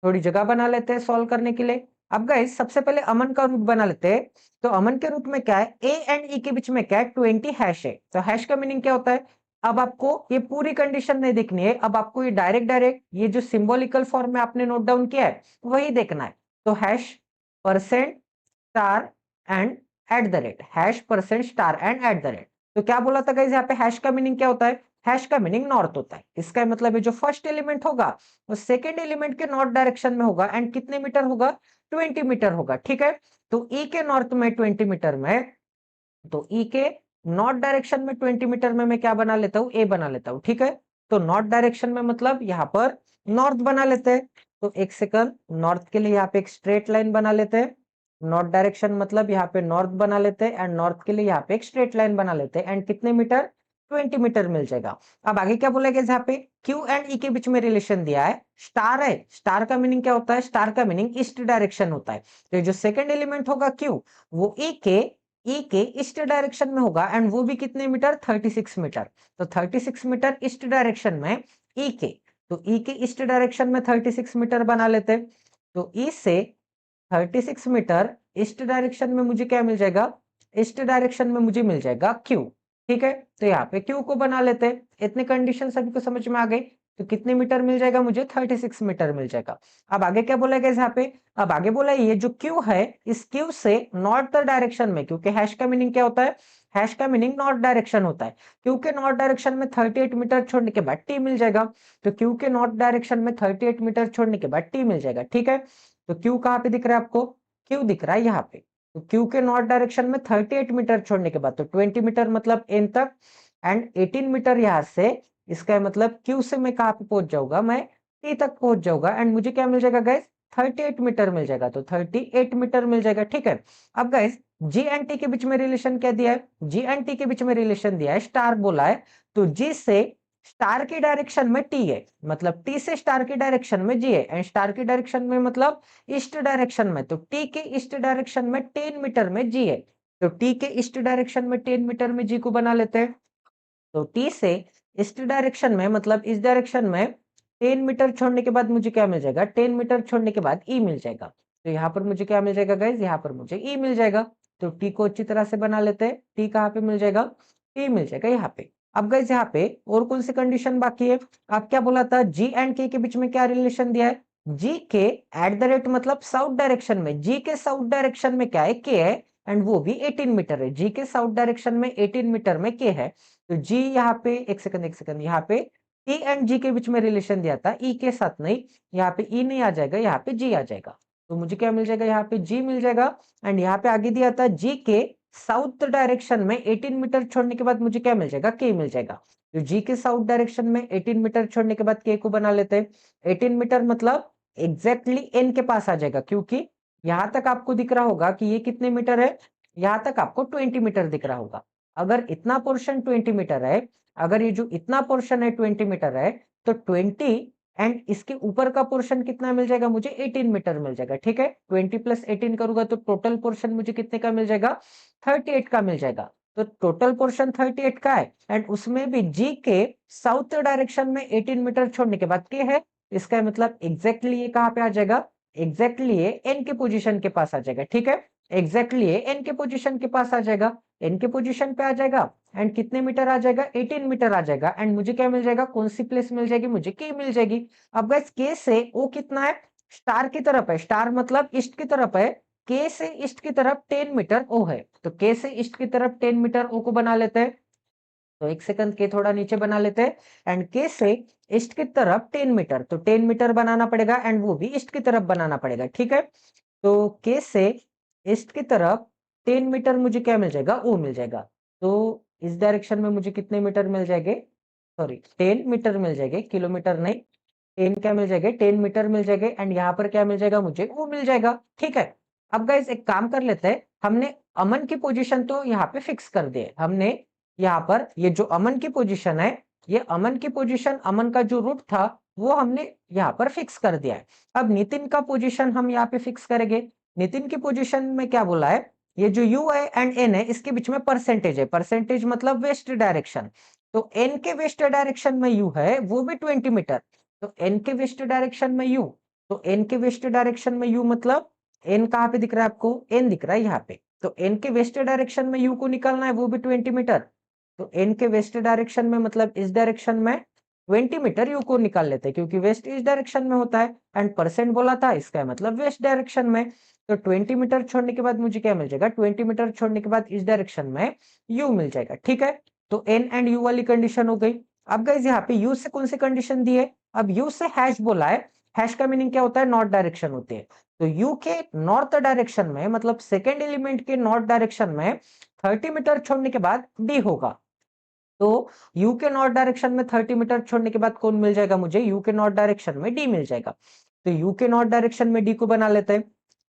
थोड़ी जगह बना लेते हैं सॉल्व करने के लिए। अब गाइस सबसे पहले अमन का रूट बना लेते हैं। तो अमन के रूट में क्या है, ए एंड ई के बीच में क्या है, 20 हैश है। तो हैश का मीनिंग क्या होता है, अब आपको ये पूरी कंडीशन नहीं देखनी है, अब आपको ये डायरेक्ट डायरेक्ट ये जो सिंबॉलिकल फॉर्म में आपने नोट डाउन किया है वही देखना है। तो hash percent star and eight the rate, hash percent star and eight the rate. तो क्या बोला था गाइस, यहाँ पे हैश का मीनिंग क्या होता है, हैश का मीनिंग नॉर्थ होता है। इसका मतलब है जो फर्स्ट एलिमेंट होगा वो सेकेंड एलिमेंट के नॉर्थ डायरेक्शन में होगा, एंड कितने मीटर होगा, 20 मीटर होगा। ठीक है, तो ई के नॉर्थ में 20 मीटर में, तो ई के नॉर्थ डायरेक्शन में 20 मीटर में मैं क्या बना लेता हूँ, ए बना लेता हूँ। ठीक है, तो नॉर्थ डायरेक्शन में मतलब यहाँ पर नॉर्थ बना लेते हैं। तो एक सेकंड, नॉर्थ के लिए यहाँ पे एक स्ट्रेट लाइन बना लेते हैं। नॉर्थ डायरेक्शन मतलब यहाँ पे नॉर्थ बना लेते हैं, एंड नॉर्थ के लिए यहाँ पे एक स्ट्रेट लाइन बना लेते हैं, एंड कितने मीटर, 20 मीटर मिल जाएगा। अब आगे क्या बोलेगा, यहाँ पे क्यू एंड ई के बीच में रिलेशन दिया है, स्टार है, स्टार का मीनिंग क्या होता है, स्टार का मीनिंग ईस्ट डायरेक्शन होता है। तो जो सेकंड एलिमेंट होगा क्यू, वो ई के ईस्ट डायरेक्शन में होगा, एंड वो भी कितने मीटर, 36 मीटर। तो 36 मीटर ईस्ट डायरेक्शन में ई के, तो ई के ईस्ट डायरेक्शन में 36 मीटर बना लेते हैं। तो ई से 36 मीटर ईस्ट डायरेक्शन में मुझे क्या मिल जाएगा, ईस्ट डायरेक्शन में मुझे मिल जाएगा क्यू। ठीक है, तो यहाँ पे क्यू को बना लेते हैं। इतने कंडीशन सभी को समझ में आ गई। तो कितने मीटर मिल जाएगा मुझे, 36 मीटर मिल जाएगा। अब आगे क्या बोला गया यहाँ पे, अब आगे बोला ये जो क्यू है, इस क्यू से नॉर्थ डायरेक्शन में, क्योंकि हैश का मीनिंग क्या होता है, हैश का मीनिंग नॉर्थ डायरेक्शन होता है, क्यू के नॉर्थ डायरेक्शन में 38 मीटर छोड़ने के बाद टी मिल जाएगा। तो क्यू के नॉर्थ डायरेक्शन में 38 मीटर छोड़ने के बाद टी मिल जाएगा। ठीक है, तो क्यू कहाँ पे दिख रहा है आपको, क्यू दिख रहा है यहाँ पे। तो क्यू के नॉर्थ डायरेक्शन में 38 मीटर छोड़ने के बाद, तो 20 मीटर मतलब एन तक, एंड 18 मीटर यहाँ से, इसका मतलब क्यू से मैं कहाँ पे पहुंच जाऊंगा, मैं टी तक पहुंच जाऊंगा, एंड मुझे क्या मिल जाएगा गाइस, 38 मीटर मिल जाएगा। तो 38 मीटर मिल जाएगा। ठीक है, अब गाइस जी एंड टी के बीच में रिलेशन क्या दिया है, जी एंड टी के बीच में रिलेशन दिया है, स्टार बोला है। तो जी से स्टार की डायरेक्शन में टी है, मतलब टी से स्टार की डायरेक्शन में जी है, एंड स्टार की डायरेक्शन में मतलब ईस्ट डायरेक्शन में, तो टी के ईस्ट डायरेक्शन में 10 मीटर में जी है। तो टी के ईस्ट डायरेक्शन में 10 मीटर में जी को बना लेते हैं। तो टी से ईस्ट डायरेक्शन में मतलब इस डायरेक्शन में 10 मीटर छोड़ने के बाद मुझे क्या मिल जाएगा, 10 मीटर छोड़ने के बाद ई मिल जाएगा। तो यहाँ पर मुझे क्या मिल जाएगा गाइज, यहाँ पर मुझे ई मिल जाएगा। तो टी को अच्छी तरह से बना लेते हैं। टी कहाँ पे मिल जाएगा, टी मिल जाएगा यहाँ पे। अब गाइज यहाँ पे और कौन सी कंडीशन बाकी है, आप क्या बोला था, जी एंड के बीच में क्या रिलेशन दिया है, जी के एट द रेट मतलब साउथ डायरेक्शन में, जी के साउथ डायरेक्शन में क्या है, के है, एंड वो भी 18 मीटर है। जी के साउथ डायरेक्शन में 18 मीटर में के है। तो जी यहाँ पे एक सेकंड यहाँ पे ई एंड जी के बीच में रिलेशन दिया था, ई के साथ नहीं, यहाँ पे ई नहीं आ जाएगा, यहाँ पे जी आ जाएगा। तो मुझे क्या मिल जाएगा, यहाँ पे जी मिल जाएगा। एंड यहाँ पे आगे दिया था जी के साउथ डायरेक्शन में 18 मीटर छोड़ने के बाद मुझे क्या मिल जाएगा, के मिल जाएगा। तो जी के साउथ डायरेक्शन में 18 मीटर छोड़ने के बाद के को बना लेते हैं। 18 मीटर मतलब एग्जैक्टली एन के पास आ जाएगा, क्योंकि यहां तक आपको दिख रहा होगा कि ये कितने मीटर है, यहां तक आपको 20 मीटर दिख रहा होगा। अगर इतना पोर्शन 20 मीटर है, अगर ये जो इतना पोर्शन है 20 मीटर है, तो 20 एंड इसके ऊपर का पोर्शन कितना मिल जाएगा मुझे, 18 मीटर मिल जाएगा। ठीक है, 20 प्लस 18 करूंगा तो टोटल पोर्शन मुझे कितने का मिल जाएगा, 38 का मिल जाएगा। तो टोटल पोर्शन 38 का है, एंड उसमें भी जी के साउथ डायरेक्शन में 18 मीटर छोड़ने के बाद के है, इसका मतलब एग्जैक्टली ये कहाँ पे आ जाएगा, एग्जैक्टली ये एन के पोजीशन के पास आ जाएगा। ठीक है, एग्जैक्टली ये एन के पोजीशन के पास आ जाएगा, एन के पोजीशन पे आ जाएगा, एंड कितने मीटर आ जाएगा, 18 मीटर आ जाएगा। एंड मुझे क्या मिल जाएगा, कौन सी प्लेस मिल जाएगी, मुझे के मिल जाएगी। अब गाइस के से ओ कितना है, स्टार की तरफ है, स्टार मतलब ईस्ट की तरफ है, के से ईस्ट की तरफ 10 मीटर ओ है, तो के से ईस्ट की तरफ 10 मीटर ओ को बना लेते हैं। तो एक सेकंड, के थोड़ा नीचे बना लेते हैं एंड के से ईस्ट की तरफ 10 मीटर, तो 10 मीटर बनाना पड़ेगा एंड वो भी ईस्ट की तरफ बनाना पड़ेगा, ठीक है। तो के से ईस्ट की तरफ 10 मीटर मुझे क्या मिल जाएगा, ओ मिल जाएगा। तो इस डायरेक्शन में मुझे कितने मीटर मिल जाएंगे, सॉरी 10 मीटर मिल जाएंगे, किलोमीटर नहीं, 10 क्या मिल जाएंगे, 10 मीटर मिल जाएंगे एंड यहाँ पर क्या मिल जाएगा मुझे, ओ मिल जाएगा, ठीक है। अब गाइस एक काम कर लेते हैं, हमने अमन की पोजीशन तो यहाँ पे फिक्स कर दिए हमने। यहाँ पर ये जो अमन की पोजीशन है, ये अमन की पोजीशन, अमन का जो रूट था वो हमने यहाँ पर फिक्स कर दिया है। अब नितिन का पोजीशन हम यहाँ पे फिक्स करेंगे। नितिन की पोजीशन में क्या बोला है, ये जो यू है एंड एन है इसके बीच में परसेंटेज है, परसेंटेज मतलब वेस्ट डायरेक्शन। तो एन के वेस्ट डायरेक्शन में यू है वो भी 20 मीटर, तो एन के वेस्ट डायरेक्शन में यू, तो एन के वेस्ट डायरेक्शन में यू मतलब एन कहाँ पे दिख रहा है आपको, एन दिख रहा है यहाँ पे। तो एन के वेस्ट डायरेक्शन में यू को निकालना है वो भी 20 मीटर, तो एन के वेस्ट डायरेक्शन में मतलब इस डायरेक्शन में 20 मीटर यू को निकाल लेते हैं क्योंकि वेस्ट इस डायरेक्शन में होता है एंड परसेंट बोला था, इसका मतलब वेस्ट डायरेक्शन में। तो 20 मीटर छोड़ने के बाद मुझे क्या मिल जाएगा, 20 मीटर छोड़ने के बाद इस डायरेक्शन में यू मिल जाएगा, ठीक है। तो एन एंड यू वाली कंडीशन हो गई। अब गाइस यहाँ पे यू से कौन सी कंडीशन दी है, अब यू से हैश बोला है, हैश का मीनिंग क्या होता है, नॉर्थ डायरेक्शन होती है। तो यू के नॉर्थ डायरेक्शन में मतलब सेकेंड एलिमेंट के नॉर्थ डायरेक्शन में 30 मीटर छोड़ने के बाद डी होगा। तो यू के नॉर्थ डायरेक्शन में 30 मीटर छोड़ने के बाद कौन मिल जाएगा मुझे, यू के नॉर्थ डायरेक्शन में डी मिल जाएगा। तो यू के नॉर्थ डायरेक्शन में डी को बना लेते हैं।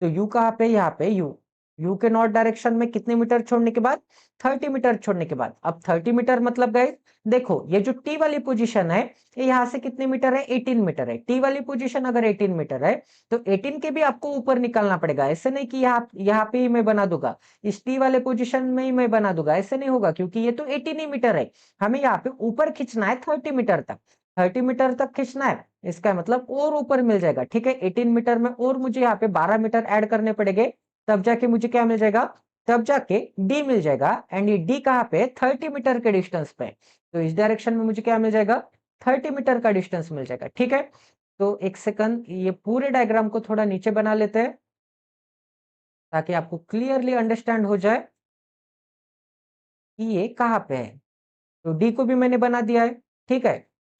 तो यू कहाँ पे, यहाँ पे यू, यू के नॉर्थ डायरेक्शन में कितने मीटर छोड़ने के बाद, 30 मीटर छोड़ने के बाद। अब 30 मीटर मतलब गाइस देखो ये जो टी वाली पोजीशन है ये यहाँ से कितने मीटर है, 18 मीटर है। टी वाली पोजीशन अगर 18 मीटर है तो 18 के भी आपको ऊपर निकालना पड़ेगा, ऐसे नहीं कि यहाँ पे ही मैं बना दूंगा, इस टी वाले पोजीशन में ही मैं बना दूंगा, ऐसे नहीं होगा क्योंकि ये तो 18 ही मीटर है। हमें यहाँ पे ऊपर खींचना है 30 मीटर तक, 30 मीटर तक खींचना है, इसका मतलब और ऊपर मिल जाएगा, ठीक है। 18 मीटर में और मुझे यहाँ पे 12 मीटर ऐड करने पड़ेंगे, तब जाके मुझे क्या मिल जाएगा, तब जाके डी मिल जाएगा एंड ये डी कहाँ पे, 30 मीटर के डिस्टेंस पे। तो इस डायरेक्शन में मुझे क्या मिल जाएगा, 30 मीटर का डिस्टेंस मिल जाएगा, ठीक है। तो एक सेकंड, ये पूरे डायग्राम को थोड़ा नीचे बना लेते हैं ताकि आपको क्लियरली अंडरस्टैंड हो जाए कि ये कहाँ पे है। तो डी को भी मैंने बना दिया है, ठीक है।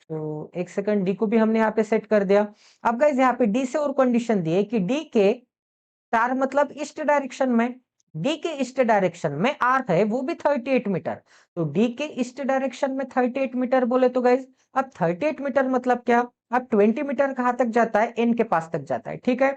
तो एक सेकंड, डी को भी हमने यहाँ पे सेट कर दिया। अब गाइस यहाँ पे डी से और कंडीशन दी है कि डी के स्टार मतलब ईस्ट डायरेक्शन में, डी के ईस्ट डायरेक्शन में आर है वो भी 38 मीटर। तो डी के ईस्ट डायरेक्शन में 38 मीटर बोले तो गाइस, अब 38 मीटर मतलब क्या, अब 20 मीटर कहाँ तक जाता है, एन के पास तक जाता है, ठीक है।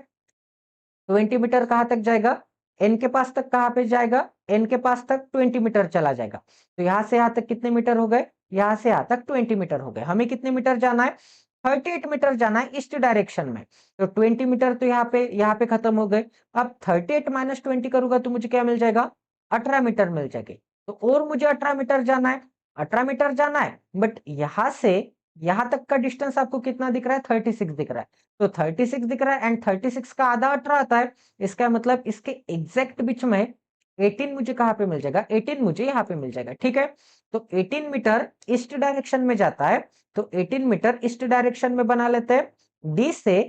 20 मीटर कहाँ तक जाएगा, एन के पास तक, कहाँ पे जाएगा, एन के पास तक 20 मीटर चला जाएगा। तो यहाँ से यहाँ तक कितने मीटर हो गए, यहाँ से यहाँ तक 20 मीटर हो गए। हमें कितने मीटर जाना है, 38 मीटर जाना है ईस्ट डायरेक्शन में। तो 20 मीटर तो यहाँ पे खत्म हो गए। अब 38 माइनस 20 करूंगा तो मुझे क्या मिल जाएगा, 18 मीटर मिल जाएगी। तो और मुझे 18 मीटर जाना है, 18 मीटर जाना है, बट यहाँ से यहाँ तक का डिस्टेंस आपको कितना दिख रहा है, 36 दिख रहा है। तो 36 दिख रहा है एंड 36 का आधा 18 आता है, इसका मतलब इसके एग्जैक्ट बीच में 18 मुझे कहाँ पे मिल जाएगा, 18 मुझे यहाँ पे मिल जाएगा, ठीक है। तो 18 मीटर ईस्ट डायरेक्शन में जाता है, तो 18 मीटर ईस्ट डायरेक्शन में बना लेते हैं। डी से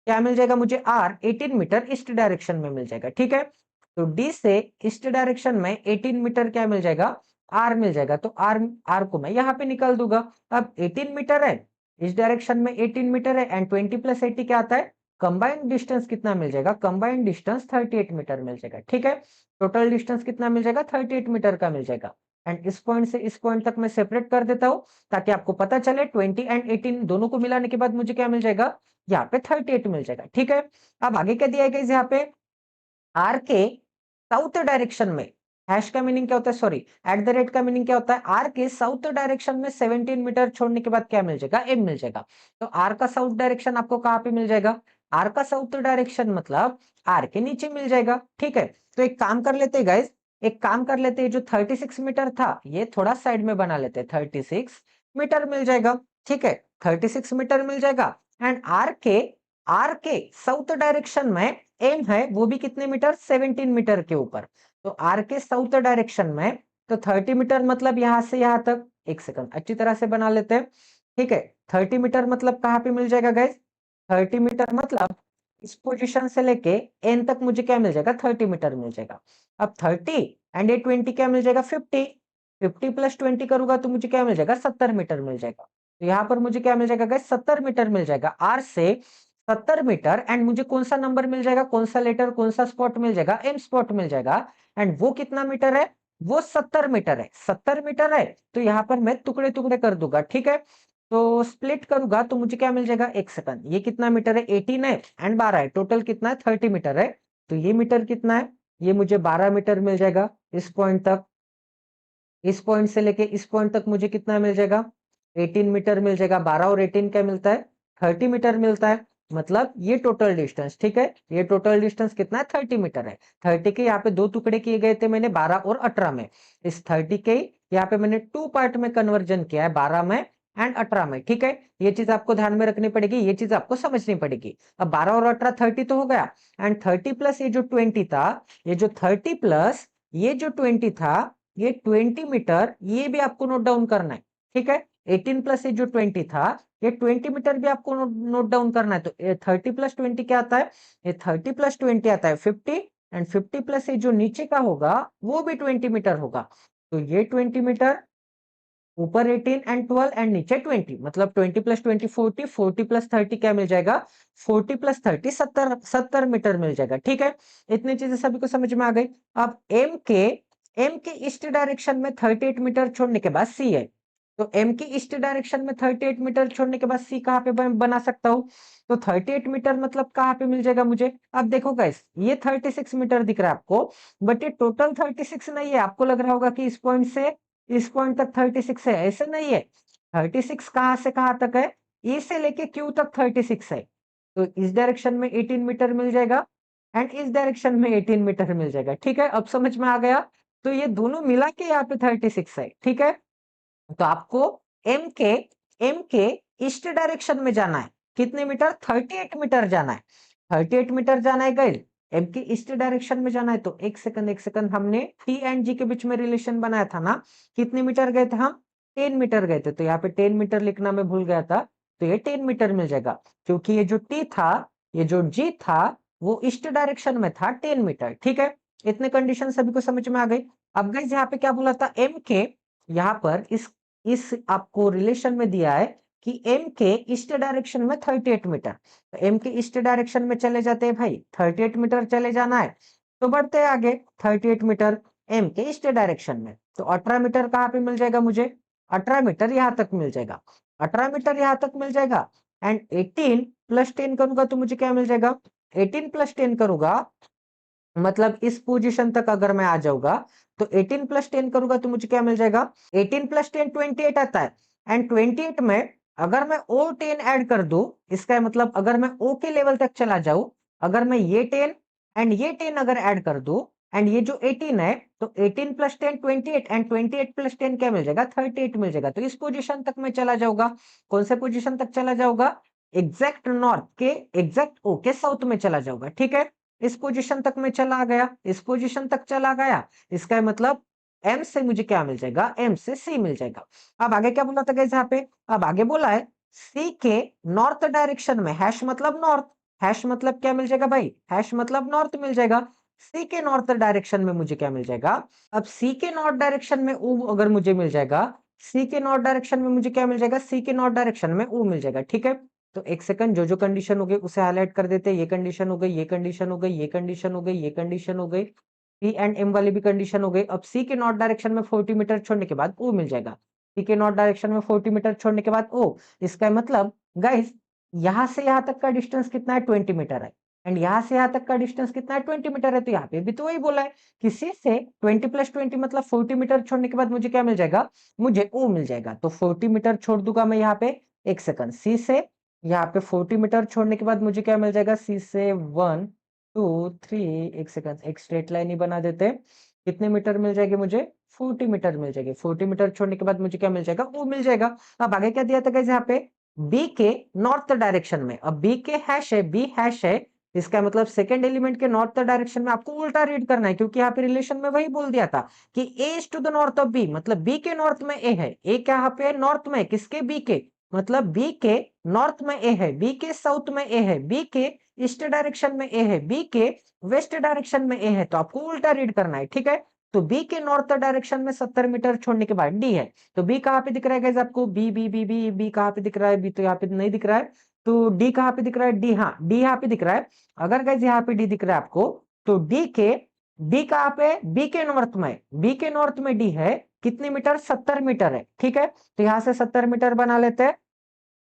क्या मिल जाएगा मुझे, आर 18 मीटर ईस्ट डायरेक्शन में मिल जाएगा, ठीक है। तो डी से ईस्ट डायरेक्शन में 18 मीटर क्या मिल जाएगा, आर मिल जाएगा। तो आर आर को मैं यहाँ पे निकाल दूंगा। अब 18 मीटर है इस डायरेक्शन में, 18 मीटर है एंड 20 प्लस 80 क्या आता है, कंबाइंड डिस्टेंस कितना मिल जाएगा, कंबाइंड डिस्टेंस 38 मीटर मिल जाएगा, ठीक है। टोटल डिस्टेंस कितना मिल जाएगा, 38 मीटर का मिल जाएगा। एंड इस पॉइंट से इस पॉइंट तक मैं सेपरेट कर देता हूं ताकि आपको पता चले 20 एंड 18 दोनों को मिलाने के बाद मुझे क्या मिल जाएगा, यहाँ पे 38 मिल जाएगा, ठीक है। अब आगे क्या दिया गया यहाँ पे, आर के साउथ डायरेक्शन में, हैश का मीनिंग क्या होता है, सॉरी एट द रेट का मीनिंग क्या होता है, आर के साउथ डायरेक्शन में 17 मीटर छोड़ने के बाद क्या मिल जाएगा, एम मिल जाएगा। तो आर का साउथ डायरेक्शन आपको कहाँ पे मिल जाएगा, आर का साउथ डायरेक्शन मतलब आर के नीचे मिल जाएगा, ठीक है। तो एक काम कर लेते हैं गाइस, एक काम कर लेते हैं, जो 36 मीटर था ये थोड़ा साइड में बना लेते हैं, 36 मीटर मिल जाएगा, ठीक है। 36 मीटर मिल जाएगा एंड आर के साउथ डायरेक्शन में एम है वो भी कितने मीटर, 17 मीटर के ऊपर। तो आर के साउथ डायरेक्शन में तो 30 मीटर मतलब यहां से यहां तक, एक सेकंड अच्छी तरह से बना लेते हैं, ठीक है। 30 मीटर मतलब कहां पे मिल जाएगा गाइस, 30 मीटर मतलब इस पोजीशन से लेके एन तक मुझे क्या मिल जाएगा 30 मीटर मिल जाएगा। अब 30 एंड ये 20 क्या मिल जाएगा 50, 50 प्लस 20 करूंगा तो मुझे क्या मिल जाएगा 70 मीटर मिल जाएगा। तो यहाँ पर मुझे क्या मिल जाएगा गाइस 70 मीटर मिल जाएगा आर से 70 मीटर। एंड मुझे कौन सा नंबर मिल जाएगा, कौन सा लेटर, कौन सा स्पॉट मिल जाएगा, एम स्पॉट मिल जाएगा। एंड वो कितना मीटर है, वो 70 मीटर है, 70 मीटर है। तो यहाँ पर मैं टुकड़े टुकड़े कर दूंगा, ठीक है। तो स्प्लिट करूंगा तो मुझे क्या मिल जाएगा, एक सेकंड, ये कितना मीटर है 18 है एंड 12 है, टोटल कितना है 30 मीटर है। तो ये मीटर कितना है, ये मुझे 12 मीटर मिल जाएगा इस पॉइंट तक। इस पॉइंट से लेके इस पॉइंट तक मुझे कितना मिल जाएगा 18 मीटर मिल जाएगा। 12 और 18 क्या मिलता है 30 मीटर मिलता है। मतलब ये टोटल डिस्टेंस, ठीक है, ये टोटल डिस्टेंस कितना है 30 मीटर है। 30 के यहाँ पे दो टुकड़े किए गए थे मैंने 12 और 18 में। इस 30 के यहाँ पे मैंने 2 पार्ट में कन्वर्जन किया है, 12 में एंड 18 में, ठीक है। ये चीज आपको ध्यान में रखनी पड़ेगी, ये चीज आपको समझनी पड़ेगी। अब 12 और 18 30 तो हो गया, एंड 30 प्लस ये जो 20 था, ये जो 30 प्लस ये जो 20 था, ये 20 मीटर, ये भी आपको नोट डाउन करना है, ठीक है। 18 प्लस ये जो 20 था, ये 20 मीटर भी आपको नोट डाउन करना है। तो 30 प्लस 20 क्या आता है, ये 30 प्लस 20 आता है 50, एंड 50 प्लस ये जो नीचे का होगा वो भी 20 मीटर होगा। तो ये 20 मीटर, ऊपर 18 एंड 12 एंड नीचे 20, मतलब 20 प्लस 20 40, 40 प्लस 30 क्या मिल जाएगा 40 प्लस 30 70 मीटर मिल जाएगा, ठीक है। इतनी चीजें सभी को समझ में आ गई। अब एम के ईस्ट डायरेक्शन में 38 मीटर छोड़ने के बाद सी है। तो एम के ईस्ट डायरेक्शन में 38 मीटर छोड़ने के बाद सी कहाँ पे बना सकता हूँ। तो 38 मीटर मतलब कहाँ पे मिल जाएगा मुझे। अब देखो गाइस, ये 36 मीटर दिख रहा है आपको, बट ये टोटल 36 नहीं है। आपको लग रहा होगा कि इस पॉइंट से इस पॉइंट तक 36 है, ऐसे नहीं है। 36 कहां से कहां तक है, ई से लेके क्यू तक 36 है। तो इस डायरेक्शन में 18 मीटर मिल जाएगा एंड इस डायरेक्शन में 18 मीटर मिल जाएगा, ठीक है। अब समझ में आ गया। तो ये दोनों मिला के यहाँ पे 36 है, ठीक है। तो आपको एम के एम के ईस्ट डायरेक्शन में जाना है, कितने मीटर 38 मीटर जाना है, 38 मीटर जाना है गाइस। एम के ईस्ट डायरेक्शन में जाना है। तो एक सेकंड, हमने टी एंड जी के बीच में रिलेशन बनाया था ना, कितने मीटर गए थे हम 10 मीटर गए थे। तो यहाँ पे 10 मीटर लिखना मैं भूल गया था, तो ये 10 मीटर मिल जाएगा, क्योंकि ये जो टी था, ये जो जी था, वो ईस्ट डायरेक्शन में था 10 मीटर, ठीक है। इतने कंडीशन सभी को समझ में आ गई। अब गाइस यहाँ पे क्या बोला था, एम के यहाँ पर इस आपको रिलेशन में दिया है कि एम के ईस्ट डायरेक्शन में 38 मीटर। तो एम के ईस्ट डायरेक्शन में चले जाते हैं भाई, 38 मीटर चले जाना है। तो बढ़ते हैं आगे 38 मीटर एम के ईस्ट डायरेक्शन में। तो 18 मीटर कहाँ पे मिल जाएगा मुझे, 18 मीटर यहाँ तक मिल जाएगा, 18 मीटर यहाँ तक मिल जाएगा। एंड 18 प्लस 10 करूंगा तो मुझे क्या मिल जाएगा, 18 प्लस 10 करूंगा मतलब इस पोजीशन तक अगर मैं आ जाऊंगा, तो 18 प्लस 10 करूंगा तो मुझे क्या मिल जाएगा 18 प्लस 10 28 आता है। एंड 28 में अगर मैं ओ 10 ऐड कर दूं, इसका मतलब अगर मैं ओ के लेवल तक चला जाऊं, अगर मैं ये 10 एंड ये 10 अगर ऐड कर दूं, एंड ये जो 18 है, तो 18 प्लस 10 28 एंड 28 प्लस 10 क्या मिल जाएगा 38 मिल जाएगा। तो इस पोजीशन तक मैं चला जाऊंगा। कौन से पोजीशन तक चला जाऊंगा, एग्जैक्ट नॉर्थ के, एग्जैक्ट ओ के साउथ में चला जाऊंगा, ठीक है। इस पोजीशन तक मैं चला गया, इस पोजीशन तक चला गया, इसका मतलब एम से मुझे क्या मिल जाएगा, एम से सी मिल जाएगा। अब आगे क्या बोला था गाइस यहाँ पे, अब आगे बोला है सी के नॉर्थ डायरेक्शन में, हैश मतलब नॉर्थ, हैश मतलब क्या मिल जाएगा भाई, हैश मतलब नॉर्थ मिल जाएगा। सी के नॉर्थ डायरेक्शन में मुझे क्या मिल जाएगा, अब सी के नॉर्थ डायरेक्शन में ऊ अगर मुझे मिल जाएगा, सी के नॉर्थ डायरेक्शन में मुझे क्या मिल जाएगा, सी के नॉर्थ डायरेक्शन में ऊ मिल जाएगा, ठीक है। तो एक सेकंड, जो जो कंडीशन हो गई उसे हाईलाइट कर देते हैं। ये कंडीशन हो गई, ये कंडीशन हो गई, ये कंडीशन हो गई, ये कंडीशन हो गई, सी एंड एम वाली भी कंडीशन हो गई। अब सी के नॉर्थ डायरेक्शन में 40 मीटर छोड़ने के बाद ओ मिल जाएगा, सी के नॉर्थ डायरेक्शन में 40 मीटर छोड़ने के बाद ओ। इसका मतलब गाइस, यहां से यहां तक का डिस्टेंस कितना है 20 मीटर है, एंड यहां से यहां तक का डिस्टेंस कितना है 20 मीटर है। तो यहाँ पे भी तो वही बोला है कि सी से 20 प्लस 20 मतलब 40 मीटर छोड़ने के बाद मुझे क्या मिल जाएगा, मुझे ओ मिल जाएगा। तो 40 मीटर छोड़ दूंगा मैं यहाँ पे, एक सेकंड, सी से यहाँ पे 40 मीटर छोड़ने के बाद मुझे क्या मिल जाएगा, सी से 1 2 3, एक सेकंड, एक स्ट्रेट लाइन ही बना देते हैं। कितने मीटर मिल जाएगी मुझे, 40 मीटर मिल जाएगी। 40 मीटर छोड़ने के बाद मुझे क्या मिल जाएगा, वो मिल जाएगा। अब आगे क्या दिया था गाइस यहाँ पे, बी के नॉर्थ डायरेक्शन में। अब बी के हैश है, बी हैश है, इसका मतलब सेकेंड एलिमेंट के नॉर्थ डायरेक्शन में आपको उल्टा रीड करना है, क्योंकि यहाँ पे रिलेशन में वही बोल दिया था कि A is to the north of B, मतलब बी के नॉर्थ में ए है। ए क्या यहाँ पे नॉर्थ में, किसके, बी के, मतलब बी के नॉर्थ में ए है, बी के साउथ में ए है, बी के ईस्ट डायरेक्शन में ए है, बी के वेस्ट डायरेक्शन में ए है, तो आपको उल्टा रीड करना है, ठीक है। तो बी के नॉर्थ डायरेक्शन में 70 मीटर छोड़ने के बाद डी है, तो बी कहाँ पे दिख रहा है गाइस आपको, B B B B B कहाँ पे दिख रहा है, बी तो यहाँ पे नहीं दिख रहा है, तो डी कहाँ पे दिख रहा है, डी, हाँ डी यहाँ पे दिख रहा है। अगर गाइस यहाँ पे डी दिख रहा है आपको, तो डी कहाँ पे, बी के नॉर्थ में, बी के नॉर्थ में डी है, कितने मीटर, 70 मीटर है, ठीक है। तो यहाँ से 70 मीटर बना लेते हैं,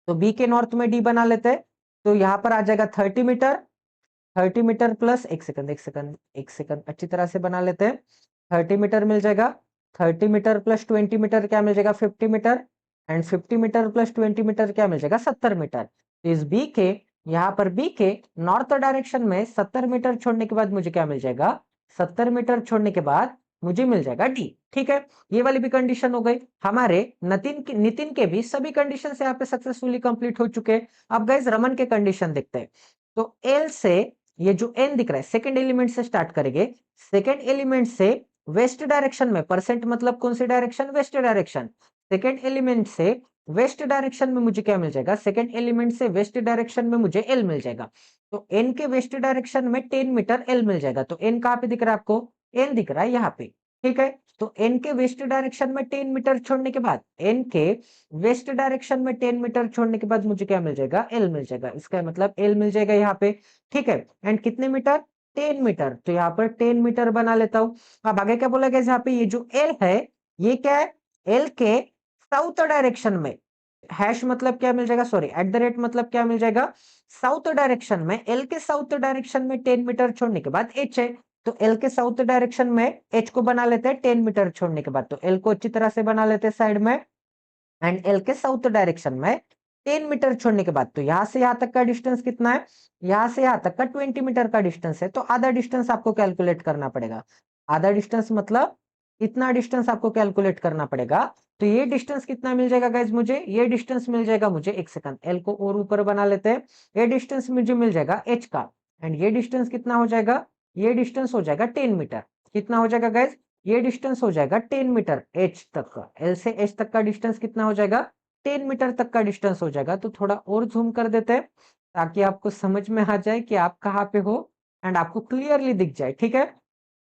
तो बी के नॉर्थ में डी बना लेते हैं, तो यहाँ पर आ जाएगा 30 मीटर, 30 मीटर प्लस, एक सेकंड एक सेकंड एक सेकंड, अच्छी तरह से बना लेते हैं। 30 मीटर मिल जाएगा, 30 मीटर प्लस 20 मीटर क्या मिल जाएगा, 50 metre, and 50 metre plus 20 metre क्या मिल जाएगा, 70 मीटर। तो इस बी के, यहाँ पर बी के नॉर्थ डायरेक्शन में 70 मीटर छोड़ने के बाद मुझे क्या मिल जाएगा, 70 मीटर छोड़ने के बाद मुझे मिल जाएगा डी, ठीक है। ये वाली भी कंडीशन हो गई। हमारे नितिन के भी सभी कंडीशन यहाँ पे सक्सेसफुली कंप्लीट हो चुके हैं। अब गाइस रमन के कंडीशन देखते हैं। तो एल से ये जो एन दिख रहा है, सेकंड एलिमेंट से स्टार्ट करेंगे, सेकंड एलिमेंट से वेस्ट डायरेक्शन में, परसेंट मतलब कौन सी direction, west direction, second element से वेस्ट डायरेक्शन में मुझे क्या मिल जाएगा, सेकंड एलिमेंट से वेस्ट डायरेक्शन में मुझे एल मिल जाएगा। तो एन के वेस्ट डायरेक्शन में 10 मीटर एल मिल जाएगा। तो एन कहाँ पे दिख रहा है आपको, एन दिख रहा है यहाँ पे, ठीक है। तो एन के वेस्ट डायरेक्शन में 10 मीटर छोड़ने के बाद, एन के वेस्ट डायरेक्शन में 10 मीटर छोड़ने के बाद मुझे क्या मिल जाएगा, एल मिल जाएगा। इसका मतलब एल मिल जाएगा यहाँ पे, ठीक है। एंड कितने मीटर, 10 मीटर, तो यहाँ पर 10 मीटर बना लेता हूं। अब आगे क्या बोला गया यहाँ पे, ये जो एल है ये क्या है, एल के साउथ डायरेक्शन में, हैश मतलब क्या मिल जाएगा, सॉरी एट द रेट मतलब क्या मिल जाएगा, साउथ डायरेक्शन में, एल के साउथ डायरेक्शन में 10 मीटर छोड़ने के बाद एच है, तो एल के साउथ डायरेक्शन में एच को बना लेते हैं 10 मीटर छोड़ने के बाद, तो एल को अच्छी तरह से बना लेते हैं साइड में, एंड एल के साउथ डायरेक्शन में 10 मीटर छोड़ने के बाद, तो यहां से यहां तक का डिस्टेंस कितना है, यहां से यहां तक का 20 मीटर का डिस्टेंस है, तो आधा डिस्टेंस आपको कैलकुलेट करना पड़ेगा। आधा डिस्टेंस मतलब इतना डिस्टेंस आपको कैलकुलेट करना पड़ेगा। तो ये डिस्टेंस कितना मिल जाएगा गाइज मुझे, ये डिस्टेंस मिल जाएगा मुझे, एक सेकंड एल को और ऊपर बना लेते हैं, ये डिस्टेंस मुझे मिल जाएगा एच का, एंड ये डिस्टेंस कितना हो जाएगा, ये डिस्टेंस हो जाएगा 10 मीटर। कितना हो जाएगा गाइज, ये डिस्टेंस हो जाएगा 10 मीटर एच तक का, एल से एच तक का डिस्टेंस कितना हो जाएगा, 10 मीटर तक का डिस्टेंस हो जाएगा। तो थोड़ा और जूम कर देते हैं ताकि आपको समझ में आ जाए कि आप कहाँ पे हो, एंड आपको क्लियरली दिख जाए, ठीक है।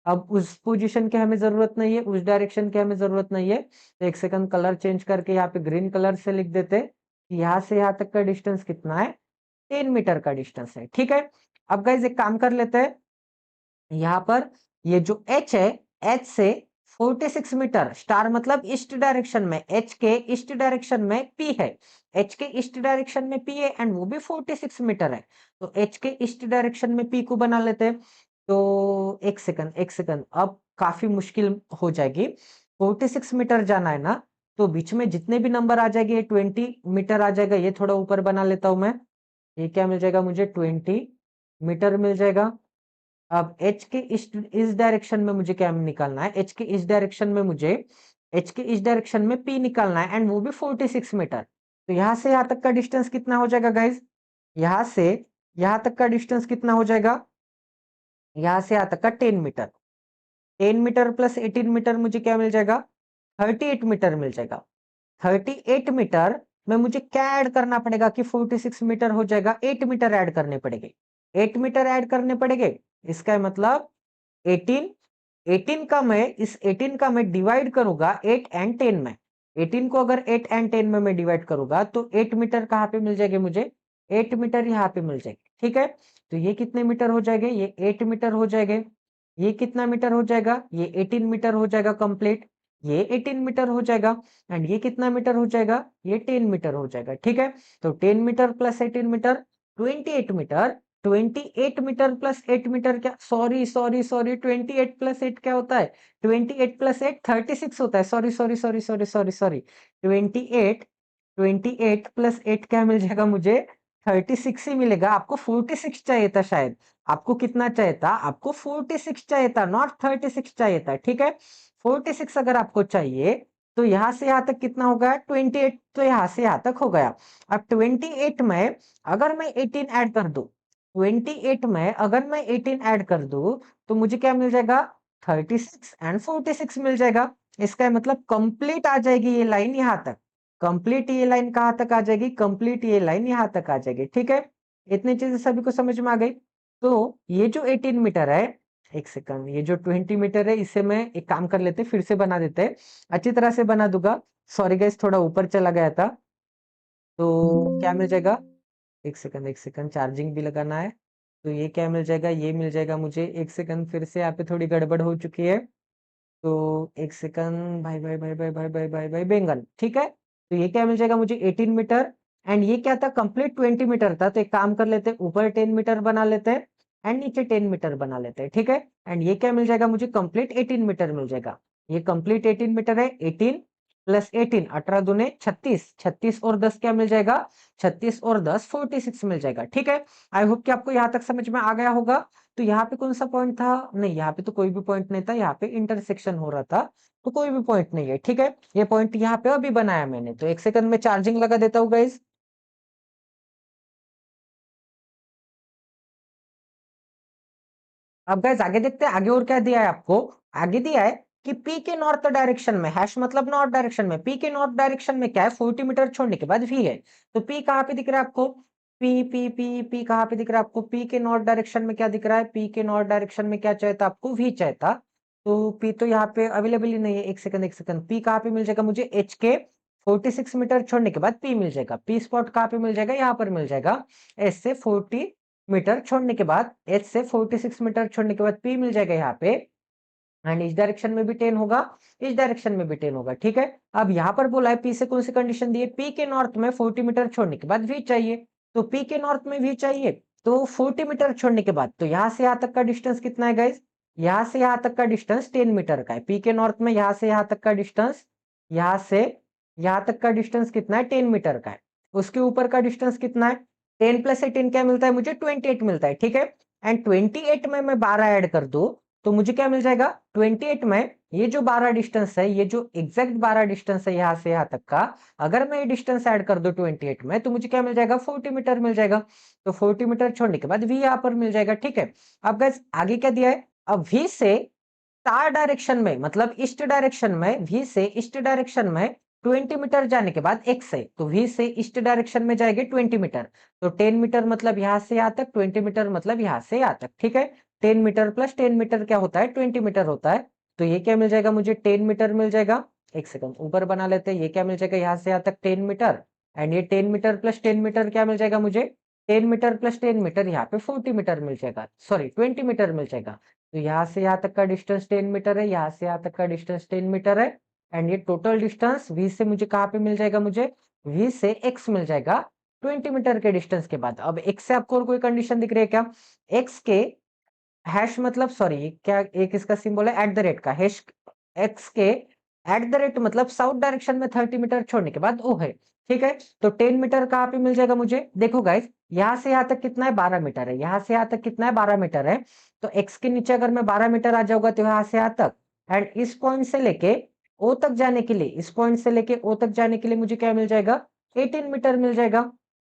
अब उस पोजीशन की हमें जरूरत नहीं है, उस डायरेक्शन की हमें जरूरत नहीं है, तो एक सेकंड कलर चेंज करके यहाँ पे ग्रीन कलर से लिख देते हैं, यहाँ से यहाँ तक का डिस्टेंस कितना है, 10 मीटर का डिस्टेंस है, ठीक है। अब गाइज एक काम कर लेते हैं, यहाँ पर ये जो एच है, एच से 46 मीटर, स्टार मतलब ईस्ट डायरेक्शन में, एच के ईस्ट डायरेक्शन में पी है, एच के ईस्ट डायरेक्शन में पी है, एंड वो भी 46 मीटर है। तो एच के ईस्ट डायरेक्शन में पी को बना लेते हैं। तो एक सेकंड, अब काफी मुश्किल हो जाएगी, 46 मीटर जाना है ना, तो बीच में जितने भी नंबर आ जाएंगे, ये 20 मीटर आ जाएगा, ये थोड़ा ऊपर बना लेता हूं मैं, ये क्या मिल जाएगा मुझे, 20 मीटर मिल जाएगा। अब एच के इस डायरेक्शन में मुझे क्या निकालना है, एच के इस डायरेक्शन में मुझे, एच के इस डायरेक्शन में पी निकालना है, एंड वो भी 46 मीटर। तो यहां से यहां तक का डिस्टेंस कितना हो जाएगा गाइज, यहां से यहां तक का डिस्टेंस कितना हो जाएगा, यहां से यहां तक का 10 मीटर, 10 मीटर प्लस 18 मीटर मुझे क्या मिल जाएगा, 38 मीटर मिल जाएगा। 38 मीटर में मुझे क्या ऐड करना पड़ेगा कि 46 मीटर हो जाएगा, 8 मीटर ऐड करने पड़ेंगे, 8 मीटर ऐड करने पड़ेंगे। इसका मतलब 18, 18 का मैं, इस 18 का मैं डिवाइड करूंगा 8 एंड 10 में, 18 को अगर 8 एंड 10 में मैं डिवाइड करूंगा तो 8 मीटर कहाँ पे मिल जाएंगे मुझे, 8 मीटर यहाँ पे मिल जाएंगे, ठीक है। तो ये कितने मीटर हो जाएंगे, ये 8 मीटर हो जाएंगे। ये कितना मीटर हो जाएगा, ये 18 मीटर हो जाएगा कंप्लीट, ये 18 मीटर हो जाएगा, एंड ये कितना मीटर हो जाएगा, ये 10 मीटर हो जाएगा, ठीक है। तो 10 metre plus 18 metre, 28 metre, 28 metre plus 8 metre क्या, सॉरी सॉरी सॉरी, 28 प्लस 8 क्या होता है, 28 प्लस 8 36 होता है, sorry sorry sorry sorry sorry sorry, 28, 28 plus 8 क्या मिल जाएगा मुझे, 36 ही मिलेगा। आपको 46 चाहिए था शायद, आपको कितना चाहिए था, आपको 46 चाहिए था, नॉट 36 चाहिए था, ठीक है। 46 अगर आपको चाहिए तो यहां से यहां तक कितना होगा, 28, तो यहां से यहां तक हो गया। अब 28 में अगर मैं 18 ऐड कर दूं, 28 में अगर मैं 18 ऐड कर दूं तो मुझे क्या मिल जाएगा, 36 एंड 46 मिल जाएगा। इसका मतलब कंप्लीट आ जाएगी ये लाइन यहां तक, कंप्लीट ये लाइन कहाँ तक आ जाएगी, कंप्लीट ये लाइन यहाँ तक आ जाएगी। ठीक है, इतनी चीजें सभी को समझ में आ गई। तो ये जो 18 मीटर है, एक सेकंड, ये जो 20 मीटर है इसे मैं एक काम कर लेते, फिर से बना देते हैं, अच्छी तरह से बना दूंगा। सॉरी गाइस, थोड़ा ऊपर चला गया था। तो क्या मिल जाएगा, एक सेकंड एक सेकंड, चार्जिंग भी लगाना है। तो ये क्या मिल जाएगा, ये मिल जाएगा मुझे, एक सेकंड, फिर से यहाँ पे थोड़ी गड़बड़ हो चुकी है। तो एक सेकंड, भाई भाई भाई भाई भाई भाई भाई भाई बैंगन, ठीक है। तो ये क्या मिल जाएगा मुझे, 18 मीटर। एंड ये क्या था, कंप्लीट 20 मीटर था। तो एक काम कर लेते हैं, ऊपर 10 मीटर बना लेते हैं एंड नीचे 10 मीटर बना लेते हैं। ठीक है, एंड ये क्या मिल जाएगा मुझे, कंप्लीट 18 मीटर मिल जाएगा। ये कंप्लीट 18 मीटर है। 18 प्लस 18, 18 दूने 36, 36 और 10 क्या मिल जाएगा, 36 और 10 46 मिल जाएगा। ठीक है, आई होप कि आपको यहाँ तक समझ में आ गया होगा। तो यहाँ पे कौन सा पॉइंट था, नहीं यहाँ पे तो कोई भी पॉइंट नहीं था, यहाँ पे इंटरसेक्शन हो रहा था, तो कोई भी पॉइंट नहीं है। ठीक है, ये पॉइंट यहाँ पे अभी बनाया मैंने। तो एक सेकंड में चार्जिंग लगा देता हूँ गाइस। अब गाइस आगे देखते हैं, आगे और क्या दिया है आपको। आगे दिया है कि पी के नॉर्थ डायरेक्शन में, हैश मतलब नॉर्थ डायरेक्शन में, पी के नॉर्थ डायरेक्शन में क्या है, 40 मीटर छोड़ने के बाद वी है। तो पी कहाँ पे दिख रहा है आपको, पी पी पी पी कहाँ पे दिख रहा है आपको, पी के नॉर्थ डायरेक्शन में क्या दिख रहा है, पी के नॉर्थ डायरेक्शन में क्या चाहिए था आपको, वी चाहिए था। तो पी तो यहाँ पे अवेलेबल ही नहीं है। एक सेकंड एक सेकंड, पी कहाँ पे मिल जाएगा मुझे, एच के 46 मीटर छोड़ने के बाद पी मिल जाएगा। पी स्पॉट कहाँ पे मिल जाएगा, यहाँ पर मिल जाएगा। एस से 40 मीटर छोड़ने के बाद, एच से 46 मीटर छोड़ने के बाद पी मिल जाएगा यहाँ पे। एंड इस डायरेक्शन में भी 10 होगा, इस डायरेक्शन में भी 10 होगा। ठीक है, अब यहाँ पर बोला है पी से कौन सी कंडीशन दी है, पी के नॉर्थ में 40 मीटर छोड़ने के बाद वी चाहिए। तो पी के नॉर्थ में वी चाहिए, तो 40 मीटर छोड़ने के बाद, तो यहाँ से यहाँ तक का डिस्टेंस कितना है गाइज, यहाँ से यहाँ तक का डिस्टेंस 10 मीटर का है। पी के नॉर्थ में यहाँ से यहाँ तक का डिस्टेंस, यहाँ से यहाँ तक का डिस्टेंस कितना है, 10 मीटर का है। उसके ऊपर का डिस्टेंस कितना है, 10 प्लस 18 क्या मिलता है मुझे, 28 मिलता है। ठीक है, एंड 28 में मैं 12 ऐड कर दूं तो मुझे क्या मिल जाएगा, 28 में ये जो 12 डिस्टेंस है, ये जो एग्जैक्ट 12 डिस्टेंस है यहाँ से यहाँ तक का, अगर मैं ये डिस्टेंस ऐड कर दूं 28 में, तो मुझे क्या मिल जाएगा, 40 मीटर मिल जाएगा। तो 40 मीटर छोड़ने के बाद वी यहाँ पर मिल जाएगा। ठीक है, अब गाइस आगे क्या दिया है, अब वी से स्टार डायरेक्शन में, मतलब ईस्ट डायरेक्शन में, वी से ईस्ट डायरेक्शन में 20 मीटर जाने के बाद एक्स है, तो वी से ईस्ट डायरेक्शन में जाएंगे 20 मीटर। तो 10 मीटर मतलब यहां से यहां तक, 20 मीटर मतलब यहां से यहां तक। ठीक है, 10 मीटर प्लस 10 मीटर क्या होता है, 20 मीटर होता है। तो ये क्या मिल जाएगा मुझे, 10 मीटर मिल जाएगा। एक सेकंड ऊपर बना लेते हैं, ये क्या मिल जाएगा, यहाँ से यहाँ तक 10 मीटर। एंड ये 10 मीटर प्लस 10 मीटर क्या मिल जाएगा मुझे, 10 मीटर प्लस 10 मीटर यहाँ पे 40 मीटर मिल जाएगा, सॉरी 20 मीटर मिल जाएगा। तो यहाँ से यहाँ तक का डिस्टेंस 10 मीटर है, यहाँ से यहाँ तक का डिस्टेंस 10 मीटर है। एंड ये टोटल डिस्टेंस वी से मुझे कहाँ पे मिल जाएगा, मुझे वी से एक्स मिल जाएगा 20 मीटर के डिस्टेंस के बाद। अब एक्स से आपको और कोई कंडीशन दिख रही है क्या, एक्स के हैश मतलब, सॉरी क्या, एक इसका सिंबल है एट द रेट का, हैश एक्स के एट द रेट मतलब साउथ डायरेक्शन में 30 मीटर छोड़ने के बाद ओ है। ठीक है, तो 10 मीटर कहाँ पे मिल जाएगा मुझे, देखो गाइस यहाँ से यहाँ तक कितना है, 12 मीटर है, यहाँ से यहाँ तक कितना है, 12 मीटर है। तो एक्स के नीचे अगर मैं 12 मीटर आ जाऊंगा तो यहाँ से यहाँ तक, एंड इस पॉइंट से लेके ओ तक जाने के लिए, इस पॉइंट से लेके ओ तक जाने के लिए मुझे क्या मिल जाएगा, 18 मीटर मिल जाएगा।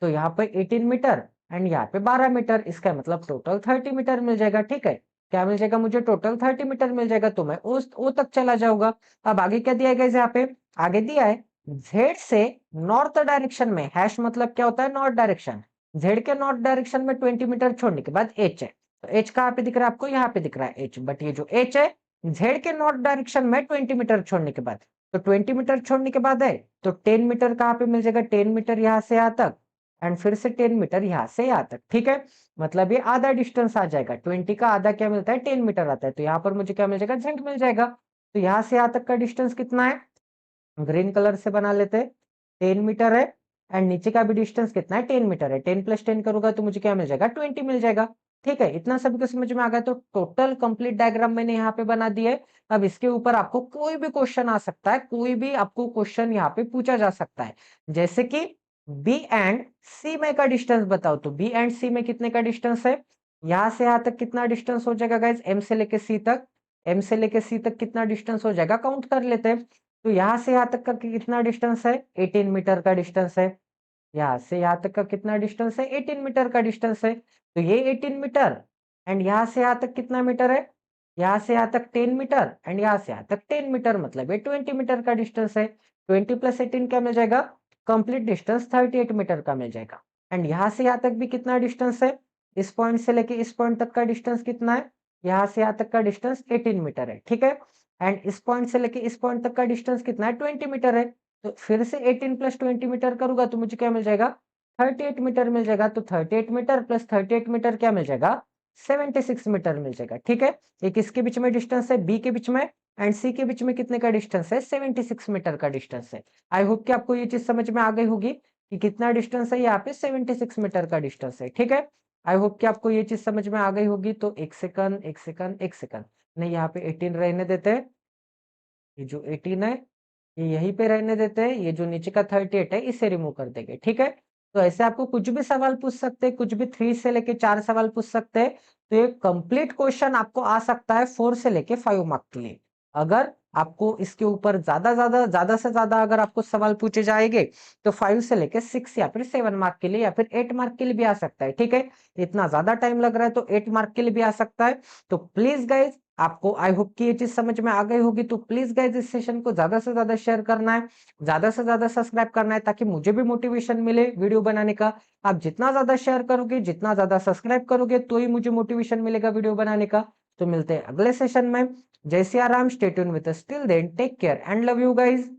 तो यहाँ पे 18 मीटर एंड यहाँ पे 12 मीटर, इसका मतलब टोटल 30 मीटर मिल जाएगा। ठीक है, क्या मिल जाएगा मुझे, टोटल 30 मीटर मिल जाएगा। तो मैं उस ओ तक चला जाऊंगा। अब आगे क्या दिया गया है, यहाँ पे आगे दिया है जेड से नॉर्थ डायरेक्शन में, हैश मतलब क्या होता है, नॉर्थ डायरेक्शन, जेड के नॉर्थ डायरेक्शन में 20 मीटर छोड़ने के बाद एच है। तो एच कहाँ पे दिख रहा है आपको, यहाँ पे दिख रहा है एच, बट ये जो एच है जेड के नॉर्थ डायरेक्शन में 20 मीटर छोड़ने के बाद, तो 20 मीटर छोड़ने के बाद है, तो 10 मीटर कहाँ पे मिल जाएगा, 10 मीटर यहाँ से यहाँ तक, एंड फिर से 10 मीटर यहाँ से यहाँ तक। ठीक है, मतलब ये आधा डिस्टेंस आ जाएगा, 20 का आधा क्या मिलता है, 10 मीटर आता है। तो यहाँ पर मुझे क्या मिल जाएगा, जेड मिल जाएगा। तो यहाँ से यहाँ तक का डिस्टेंस कितना है, ग्रीन कलर से बना लेते हैं, 10 मीटर है। एंड नीचे का भी डिस्टेंस कितना है, 10 मीटर है। 10 प्लस 10 करूंगा तो मुझे क्या मिल जाएगा, 20 मिल जाएगा। ठीक है, इतना सभी को समझ में आ गया। तो टोटल कंप्लीट डायग्राम मैंने यहाँ पे बना दिया है। अब इसके ऊपर आपको कोई भी क्वेश्चन आ सकता है, कोई भी आपको क्वेश्चन यहाँ पे पूछा जा सकता है, जैसे कि बी एंड सी में का डिस्टेंस बताओ। तो बी एंड सी में कितने का डिस्टेंस है, यहाँ से यहाँ तक कितना डिस्टेंस हो जाएगा गाइज, एम से लेके सी तक, एम से लेके सी तक कितना डिस्टेंस हो जाएगा, काउंट कर लेते हैं। तो यहाँ से यहाँ तक का कितना डिस्टेंस है, 18 मीटर का डिस्टेंस है। यहाँ से यहाँ तक का कितना डिस्टेंस है, 18 मीटर का डिस्टेंस है। तो ये 18 मीटर एंड यहाँ से यहाँ तक कितना मीटर है, यहाँ से यहाँ तक 10 मीटर एंड यहाँ से यहाँ तक 10 मीटर, मतलब ये 20 मीटर का डिस्टेंस है। 20 प्लस 18 क्या मिल जाएगा, कंप्लीट डिस्टेंस 38 मीटर का मिल जाएगा। एंड यहाँ से यहाँ तक भी कितना डिस्टेंस है, इस पॉइंट से लेके इस पॉइंट तक का डिस्टेंस कितना है, यहाँ से यहाँ तक का डिस्टेंस 18 मीटर है, ठीक है। एंड इस पॉइंट से लेके इस पॉइंट तक का डिस्टेंस कितना है, 20 मीटर है। तो फिर से 18 प्लस 20 मीटर करूंगा तो मुझे क्या मिल जाएगा, 38 मीटर मिल जाएगा। तो 38 मीटर प्लस 38 मीटर क्या मिल जाएगा, 76 मीटर मिल जाएगा, ठीक है। एक इसके बीच में डिस्टेंस है, बी के बीच में एंड सी के बीच में कितने का डिस्टेंस है, 76 मीटर का डिस्टेंस है। आई होप कि आपको ये चीज समझ में आ गई होगी कि कितना डिस्टेंस है, यहाँ पे 76 मीटर का डिस्टेंस है, ठीक है। आई होप कि आपको ये चीज समझ में आ गई होगी। तो एक सेकंड एक सेकंड एक सेकंड, नहीं यहाँ पे 18 रहने देते हैं, ये जो 18 है ये यहीं पे रहने देते हैं, ये जो नीचे का 38 है इसे रिमूव कर देंगे, ठीक है। तो ऐसे आपको कुछ भी सवाल पूछ सकते हैं, कुछ भी 3 से लेके 4 सवाल पूछ सकते हैं। तो ये कंप्लीट क्वेश्चन आपको आ सकता है 4 से लेके 5 मार्क के लिए। अगर आपको इसके ऊपर ज्यादा से ज्यादा अगर आपको सवाल पूछे जाएंगे तो 5 से लेके 6 या फिर 7 मार्क के लिए या फिर 8 मार्क के लिए भी आ सकता है, ठीक है। इतना ज्यादा टाइम लग रहा है तो 8 मार्क के लिए भी आ सकता है। तो प्लीज गाइज, आपको आई होप कि ये चीज समझ में आ गई होगी। तो प्लीज गाइज इस सेशन को ज्यादा से ज्यादा शेयर करना है, ज्यादा से ज्यादा सब्सक्राइब करना है, ताकि मुझे भी मोटिवेशन मिले वीडियो बनाने का। आप जितना ज्यादा शेयर करोगे, जितना ज्यादा सब्सक्राइब करोगे, तो ही मुझे मोटिवेशन मिलेगा वीडियो बनाने का। तो मिलते हैं अगले सेशन में। जय Siya Ram, stay tune with us, till then take care and love you guys.